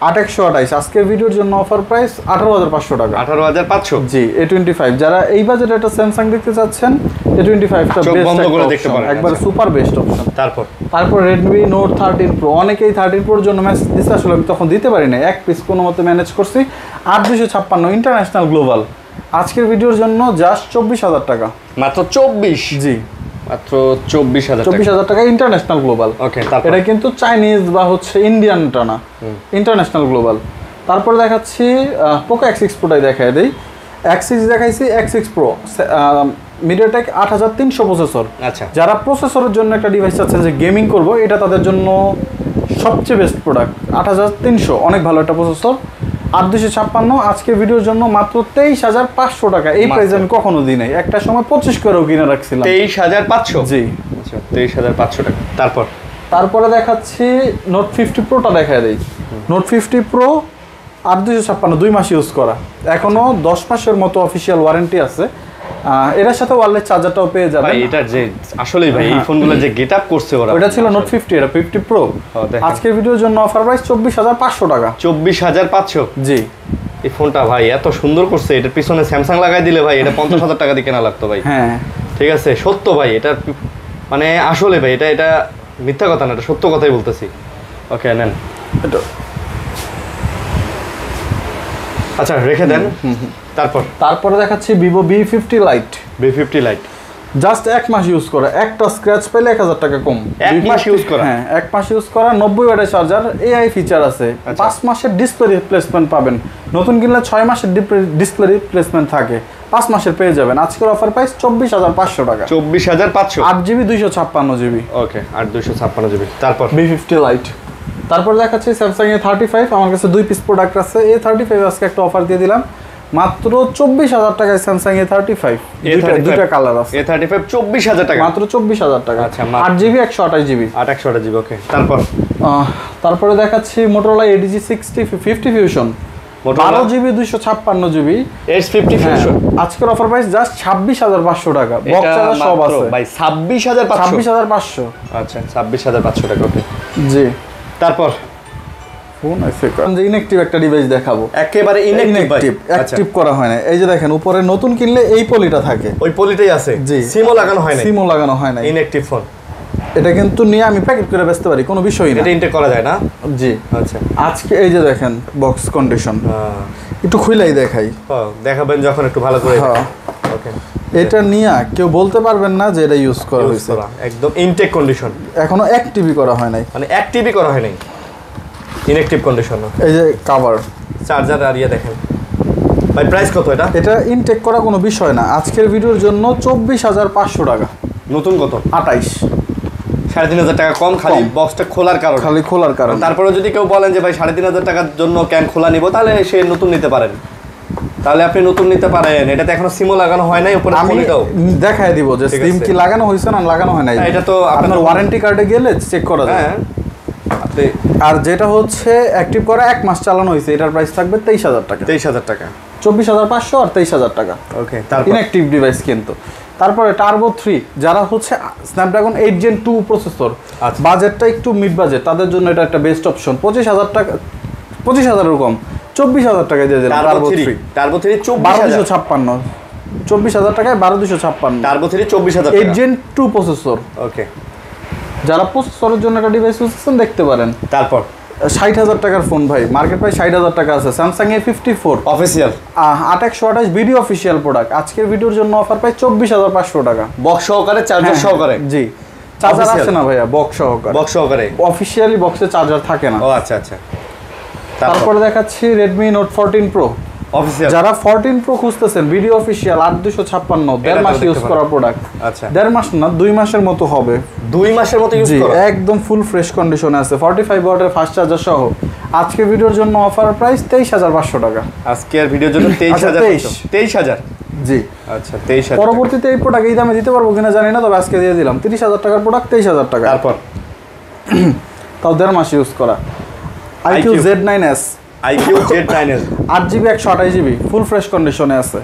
8128 আজকের ভিডিওর জন্য অফার প্রাইস 18500 টাকা। 18500? জি, A25 যারা এই বাজেটে একটা স্যামসাং দেখতে চাচ্ছেন, A25টা বেস্ট বন্ধ করে দেখতে পারেন, একবার সুপার বেস্ট অপশন। তারপর Redmi Note 13 Pro। অনেকেই 13 Pro এর জন্য মেসেজ দিতে, আসলে আমি তখন দিতে পারি না, এক পিস কোনো মতে ম্যানেজ করছি। 8256 ইন্টারন্যাশনাল গ্লোবাল আজকের ভিডিওর জন্য জাস্ট 24000 টাকা। মাত্র 24? জি, মাত্র 24000 টাকা ইন্টারন্যাশনাল গ্লোবাল। ওকে, এটা কিন্তু চাইনিজ বা হচ্ছে ইন্ডিয়ানটা না, ইন্টারন্যাশনাল গ্লোবাল। তারপর দেখাচ্ছি Poco X6 Proটাই দেখাই দেই। X6 দেখাইছি, X6 Pro MediaTek 8300 প্রসেসর। আচ্ছা, যারা প্রসেসরের জন্য একটা ডিভাইস চাচ্ছেন যে গেমিং করব, এটা তাদের জন্য সবচেয়ে বেস্ট প্রোডাক্ট। 8300 অনেক ভালো একটা প্রসেসর। 8256 আজকে ভিডিওর জন্য মাত্র 23500 টাকা। এই প্রাইস আমি কখনো দিই নাই, একটা সময় 25 করেও কিনে রাখছিলাম। 23500? জি, আচ্ছা, 23500 টাকা। তারপরে দেখাচ্ছি Note 50 Proটা দেখায় দেই। Note 50 Pro 8256 2 মাস ইউজ করা, এখনো 10 মাসের মতো অফিশিয়াল ওয়ারেন্টি আছে। এর সাথে ওয়্যারলেস চার্জারটাও পেয়ে যাবেন। ভাই এটা যে আসলেই ভাই এই ফোনগুলো যে গেটআপ করছে ওরা, ওটা ছিল Note 50, এটা 50 Pro। আজকের ভিডিওর জন্য অফার প্রাইস 24500 টাকা। 24500? জি। এই ফোনটা ভাই এত সুন্দর করছে, এটার পিছনে স্যামসাং লাগাই দিলে ভাই এটা 50000 টাকা দিয়ে কেনা লাগতো ভাই। হ্যাঁ, ঠিক আছে, সত্য ভাই, এটা মানে আসলে ভাই এটা মিথ্যা কথা না, এটা সত্য কথাই বলতেছি। ওকে, নেন এটা। আচ্ছা, রেখে দেন। তারপরে দেখাচ্ছি Vivo V50 Lite। V50 Lite just 1 মাস ইউজ করা, একটা স্ক্র্যাচ পেলে 1000 টাকা কম। 1 মাস ইউজ করা? হ্যাঁ, 1 মাস ইউজ করা, 90 ওয়াটের চার্জার, AI ফিচার আছে। 5 মাসের ডিসপ্লে রিপ্লেসমেন্ট পাবেন। নতুন কিনলে 6 মাসের ডিসপ্লে রিপ্লেসমেন্ট থাকে, 5 মাসের পেয়ে যাবেন। আজকের অফার প্রাইস 24,500 টাকা। 24,500 8GB 256GB। ওকে, 8/256GB। তারপর B50 লাইট। তারপর দেখাচ্ছি স্যামসাং A35। আমার কাছে 2 পিস প্রোডাক্ট আছে। A35 আজকে একটা অফার দিয়ে দিলাম মাত্র 24,000 টাকায় স্যামসাং A35। দুইটা কালার আছে। A35 24,000 টাকা, মাত্র 24,000 টাকা। আচ্ছা, 8GB 128GB। 128GB। ওকে, তারপরে দেখাচ্ছি Motorola ADG 6050 Fusion, 12GB 256GB S50 Fusion। আজকের অফার প্রাইস জাস্ট 26,500 টাকা। বক্স চার্জার সব আছে ভাই, 26,500। 26,500। আচ্ছা, 26,500 টাকা। ওকে, জি। তারপর ফোন আছে কারণ যে ইনঅ্যাক্টিভ একটা ডিভাইস দেখাবো, একেবারে ইনঅ্যাক্টিভ, অ্যাক্টিভ করা হয় না। এই যে দেখেন উপরে নতুন কিনলে এই পলিটা থাকে, ওই পলিটাই আছে। জি, সিমও লাগানো হয় না, সিমও লাগানো হয় না। Inactive phone. এটা কিন্তু নিয়ে আমি প্যাকেট করে বেচতে পারি, কোনো বিষয় না। এটা ইনটেক করা যায় না? জি। আচ্ছা, আজকে এই যে দেখেন বক্স কন্ডিশন, একটু খুইলাই দেখাই। দেখাবেন যখন একটু ভালো করে। ওকে, এটা নিয়ে কেউ বলতে পারবেন না যে এটা ইউজ করা হয়েছে। একদম ইনটেক কন্ডিশন, এখনো অ্যাক্টিভই করা হয় নাই, মানে অ্যাক্টিভই করা হয় নাই, ইনঅ্যাক্টিভ কন্ডিশন। এই যে কভার, চার্জার আর ইয়ে দেখেন। ভাই প্রাইস কত এটা? এটা ইনটেক করা কোনো বিষয় না। আজকের ভিডিওর জন্য 24,500 টাকা। নতুন কত? 28। 3,500 টাকা কম, খালি বক্সটা খোলার কারণে। খালি খোলার কারণে। তারপরে যদি কেউ বলেন যে ভাই 3,500 টাকার জন্য ক্যান খোলা নিব, তাহলে সে নতুন নিতে পারেন, তাহলে আপনি নতুন নিতে পারেন। এটাতে এখনো সিমও লাগানো হয় নাই, উপরে আমি ফোনটাও দেখাই দিব যে সিম কি লাগানো হয়েছে না লাগানো হয় নাই। এটা তো আপনার ওয়ারেন্টি কার্ডে গেলে চেক করা যায়। হ্যাঁ, আপনি আর যেটা হচ্ছে অ্যাক্টিভ করা 1 মাস চালানো হয়েছে, এটার প্রাইস থাকবে 23,000 টাকা। 23,000 টাকা। 24,500 আর 23,000 টাকা। ওকে, তারপর ইনঅ্যাক্টিভ ডিভাইস কিন্তু। তারপরে টার্বো 3, যারা হচ্ছে স্ন্যাপড্রাগন 8 Gen 2 প্রসেসর, বাজেটটা একটু মিড বাজেট, তাদের জন্য এটা একটা বেস্ট অপশন। 25,000 টাকা, 25,000 এরকম 24,000 টাকায় দিয়ে দিলাম টার্বো 3। টার্বো 3 12,256, 24,000 টাকায় 12,256। Turbo 3 24,000 8 Gen 2 processor. ওকে, যারা প্রসেসরের জন্য একটা ডিভাইস খুঁজছেন দেখতে পারেন। তারপর 60,000 টাকার ফোন ভাই, মার্কেট প্রাইস 60,000 টাকা আছে। Samsung A54 official 8/128 video official product. আজকের ভিডিওর জন্য অফার প্রাইস 24,500 টাকা। বক্স সহকারে, চার্জার সহকারে। জি, চার্জার আছে না ভাইয়া, বক্স সহকারে। বক্স সহকারে অফিসিয়ালি বক্সে চার্জার থাকে না। ও আচ্ছা আচ্ছা। তারপরে দেখাচ্ছি Redmi Note 14 Pro অফিসিয়াল। যারা 14 Pro খুঁজতেছেন, ভিডিও অফিসিয়াল 8,256, 1.5 মাস ইউজ করা প্রোডাক্ট। আচ্ছা, 1.5 মাস না, 2 মাসের মতো হবে। 2 মাসের মতো ইউজ করা, একদম ফুল ফ্রেশ কন্ডিশনে আছে। 45 ওয়াটের ফাস্ট চার্জার সহ। আজকের ভিডিওর জন্য অফার প্রাইস 23,500 টাকা। আজকের ভিডিওর জন্য 23,000। জি, আচ্ছা 23,000। পরবর্তীতে এই প্রোডাক্ট এই দামে দিতে পারবো কিনা জানি না, তবে আজকে দিয়ে দিলাম 30,000 টাকার প্রোডাক্ট 23,000 টাকা। তারপর তাও 1.5 মাস ইউজ করা IQ Z9s, IQ Z9s 8GB 128GB full fresh কন্ডিশনে আছে,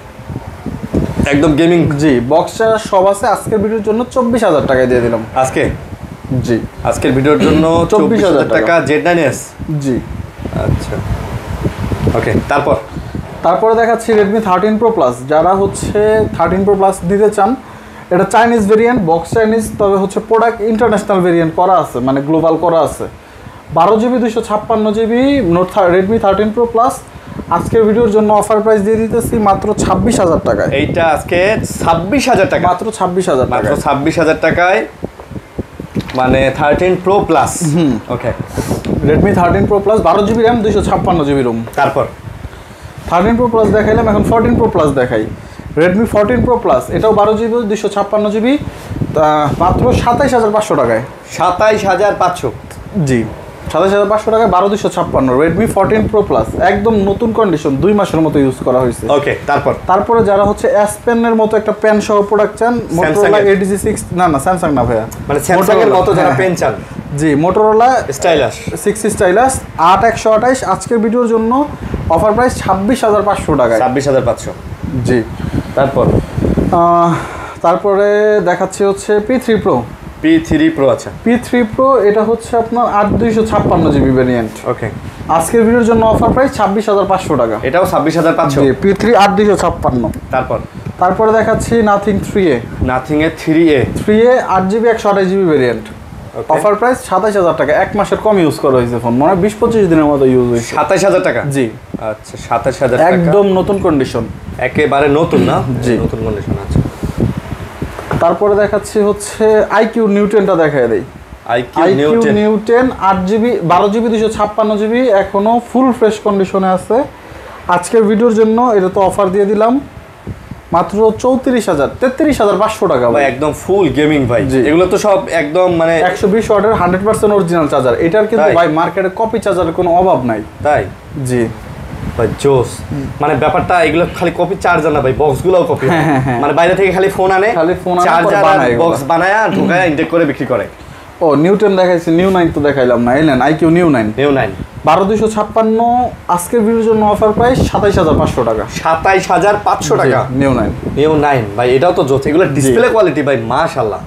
একদম গেমিং। জি, বক্স চার্জার সব আছে। আজকের ভিডিওর জন্য 24,000 টাকায় দিয়ে দিলাম আজকে। জি, আজকের ভিডিওর জন্য 24,000 টাকা Z9s। জি, আচ্ছা, ওকে। তারপরে দেখাচ্ছি Redmi 13 Pro Plus। যারা হচ্ছে 13 Pro Plus দিতে চান, এটা চাইনিজ ভেরিয়েন্ট, বক্স চাইনিজ, তবে হচ্ছে প্রোডাক্ট ইন্টারন্যাশনাল ভেরিয়েন্ট করা আছে, মানে গ্লোবাল করা আছে। 12GB 256GB Redmi 13 Pro Plus। আজকের ভিডিওর জন্য অফার প্রাইস দিয়ে দিতেছি মাত্র 26,000 টাকায়। এইটা আজকে 26,000 টাকা, মাত্র 26,000 টাকা, মাত্র 26,000 টাকায়, মানে 13 Pro Plus। ওকে, Redmi 13 Pro Plus 12GB RAM 256GB ROM। তারপর 13 Pro Plus দেখাইলাম, এখন 14 Pro Plus দেখাই। Redmi 14 Pro Plus, এটাও 12GB 256GB, মাত্র 27,500 টাকায়। 27,500। জি, 27,500 টাকায় 12,256 Redmi 14 Pro Plus, একদম নতুন কন্ডিশন, 2 মাসের মতো ইউজ করা হয়েছে। ওকে, তারপরে যারা হচ্ছে S Pen এর মতো একটা পেন সহ প্রোডাক্ট চান, Motorola ADG 6, না স্যামসাং না ভাইয়া, মানে স্যামসাং এর মতো যারা পেন চান, জি, Motorola স্টাইলাস 6 স্টাইলাস 8/128। আজকের ভিডিওর জন্য অফার প্রাইস 26,500 টাকায়। 26,500। জি, তারপরে দেখাচ্ছি হচ্ছে P3 Pro। P3 Pro, আচ্ছা P3 Pro এটা হচ্ছে আপনার 8/256GB ভেরিয়েন্ট। ওকে, আজকের ভিডিওর জন্য অফার প্রাইস 26,500 টাকা। এটাও 26,500। জি, P3 8/256। তারপরে দেখাচ্ছি Nothing 3A। নাথিং এর 3A 8GB 128GB variant. Offer price 27,000 টাকা। 1 মাসের কম ইউজ করা হয়েছে ফোন, মানে 20-25 দিনের মতো ইউজ হয়েছে। 27,000 টাকা। জি, আচ্ছা 27,000 টাকা, একদম নতুন কন্ডিশন, একেবারে নতুন না? জি, নতুন কন্ডিশন আছে। তারপরে দেখাচ্ছি হচ্ছে IQ Newtonটা দেখায় দেই। IQ Newton 8GB 12GB 256GB, এখনো ফুল ফ্রেশ কন্ডিশনে আছে। আজকের ভিডিওর জন্য এটা তো অফার দিয়ে দিলাম মাত্র 34,000 33,500 টাকা ভাই ভাই। একদম ফুল গেমিং ভাই, জি। এগুলো তো সব একদম মানে 120 ওয়াটের 100% অরিজিনাল চার্জার। এটার কিন্তু তাই? ভাই মার্কেটে কপি চার্জারের কোনো অভাব নাই। তাই জি ভাই জোস, মানে ব্যাপারটা এগুলো খালি কপি চার্জার না ভাই, বক্স গুলোও কপি, হ্যাঁ। মানে বাইরে থেকে খালি ফোন আনে, খালি ফোন আনে, চার্জার পরে বানায় বক্স এগুলো। বানায় ঢোকায় ইনটেক করে বিক্রি করে। ও নিউ 10 দেখাইছি, নিউ 9 তো দেখাইলাম না। এলেন আইকিউ নিউ 9 নিউ 9 12256, আজকের ভিডিওর জন্য অফার প্রাইস 27500 টাকা। 27500 টাকা নিউ 9। নিউ 9 ভাই, এটাও তো জোস। এগুলো ডিসপ্লে কোয়ালিটি ভাই মাশাআল্লাহ,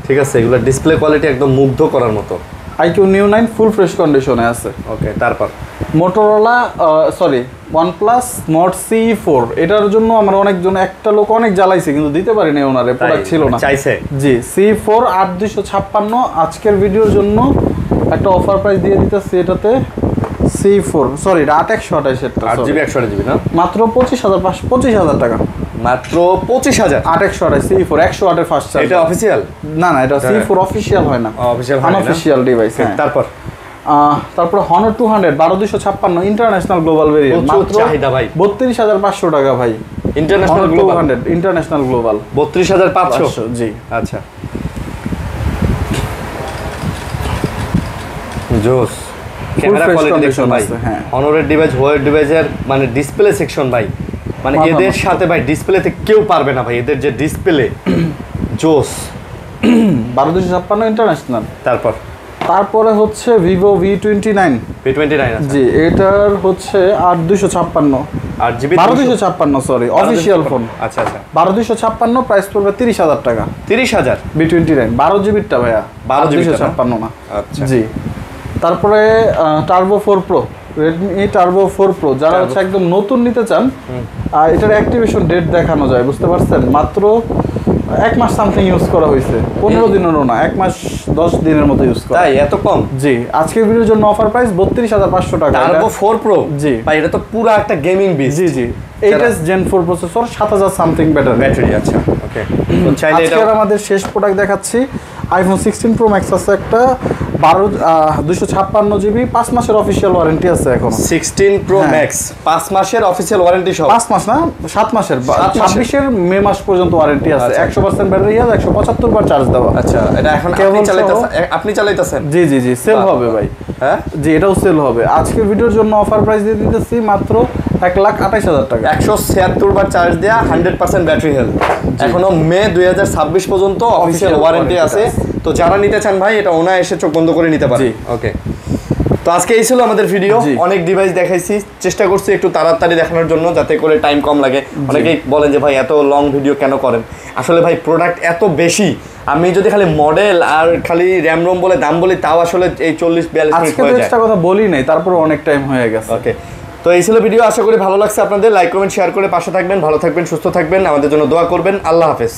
ঠিক আছে, এগুলো ডিসপ্লে কোয়ালিটি একদম মুগ্ধ করার মতো। আইকিউ নিউ 9 ফুল ফ্রেশ কন্ডিশনে আছে। ওকে, তারপর Motorola sorry OnePlus Nord CE4, এটার জন্য আমরা একটা লোক অনেক জ্বালাইছে কিন্তু দিতে পারিনি, ওনারে প্রোডাক্ট ছিল না, চাইছে। জি CE4 8256, আজকের ভিডিওর জন্য একটা অফার প্রাইস দিয়ে দিতেছি। এটাতে CE4 সরি 8128 এটা 8GB 128GB না, মাত্র 25,000 টাকা। মাত্র 25000। 8128 CE4 100 ওয়াটের ফাস্ট চার্জ। এটা অফিসিয়াল না এটা CE4 অফিশিয়াল হয় না, অফিসিয়াল হয় না, আনঅফিশিয়াল ডিভাইস। তারপর Honor 200 12256 ইন্টারন্যাশনাল গ্লোবাল ভেরিয়েন্ট, প্রচুর মাত্র চাহিদা ভাই। 32500 টাকা ভাই। International Honor global 200 international global 32500। জি আচ্ছা জোস, ক্যামেরা fresh কোয়ালিটি condition দেখুন ভাই, আছে, হ্যাঁ। অনরের ডিভাইস, হোয়াইট ডিভাইসের মানে ডিসপ্লে সেকশন ভাই, মানে মাথা এদের নষ্ট। সাথে ভাই ডিসপ্লেতে কেউ পারবে না ভাই, এদের যে ডিসপ্লে জোস। 12256 ইন্টারন্যাশনাল। তারপরে হচ্ছে Vivo V29, V29 আছে, জি এটার হচ্ছে 8256 8GB 12256 সরি অফিশিয়াল ফোন। আচ্ছা 12256 প্রাইস পড়বে 30,000 টাকা। 30000 V29 12 জিবিটা ভাইয়া, 12 GB টা না? 12256 না। আচ্ছা। জি তারপরে Turbo 4 Pro, Redmi Turbo 4 Pro, যারা হচ্ছে একদম নতুন নিতে চান, এটার অ্যাক্টিভেশন ডেট দেখানো যায়, বুঝতে পারছেন, মাত্র 1 মাস সামথিং ইউজ করা হয়েছে, 15 দিনেরও না, 1 মাস 10 দিনের মতো ইউজ করা। তাই এত কম? জি আজকের ভিডিওর জন্য অফার প্রাইস 32500 টাকা। Turbo 4 Pro জি। ভাই, এটা তো পুরো একটা গেমিং বিস্ট। জি 8s Gen 4 processor, 7000 something battery. আচ্ছা ওকে, তো চাইলে এটা আজকে আমাদের শেষ প্রোডাক্ট দেখাচ্ছি। iPhone 16 Pro Max আছে একটা 256GB, 5 মাসের অফিশিয়াল ওয়ারেন্টি আছে এখনো। 16 Pro হ্যাঁ। Max 5 মাসের অফিসিয়াল ওয়ারেন্টি সহ। 5 মাস না 7 মাসের, 26 মে মাস পর্যন্ত ওয়ারেন্টি আছে। আচ্ছা। 100% ব্যাটারি হেলথ, 175 বার চার্জ দেওয়া। আচ্ছা, এটা এখন কেবল আপনি চালাইতেছেন? জি সেল হবে ভাই। হ্যাঁ জি এটাও সেল হবে। আজকের ভিডিওর জন্য অফার প্রাইস দিয়ে দিতেছি মাত্র 1,28,000 টাকা। 176 বার চার্জ দেয়া, 100% ব্যাটারি হেলথ, এখনো মে 2026 পর্যন্ত অফিসিয়াল ওয়ারেন্টি আছে। তো যারা নিতে চান ভাই, এটা ওনা এসে চোখ বন্ধ করে নিতে পারে। জি। ওকে, তো আজকে এই ছিল আমাদের ভিডিও। জি। অনেক ডিভাইস দেখাইছি, চেষ্টা করছি একটু তাড়াতাড়ি দেখানোর জন্য, যাতে করে টাইম কম লাগে। অনেকেই বলেন যে ভাই এত লং ভিডিও কেন করেন, আসলে ভাই প্রোডাক্ট এত বেশি, আমি যদি খালি মডেল আর খালি র্যাম রোম বলে দাম বলি, তাও আসলে এই 40-42 মিনিট আজকে তো হয়ে যায়। এক্সট্রা কথা বলি নাই, তারপরে অনেক টাইম হয়ে গেছে। ওকে, তো এই ছিল ভিডিও। আশা করি ভালো লাগছে আপনাদের। লাইক কমেন্ট শেয়ার করে পাশে থাকবেন, ভালো থাকবেন, সুস্থ থাকবেন, আমাদের জন্য দোয়া করবেন। আল্লাহ হাফেজ।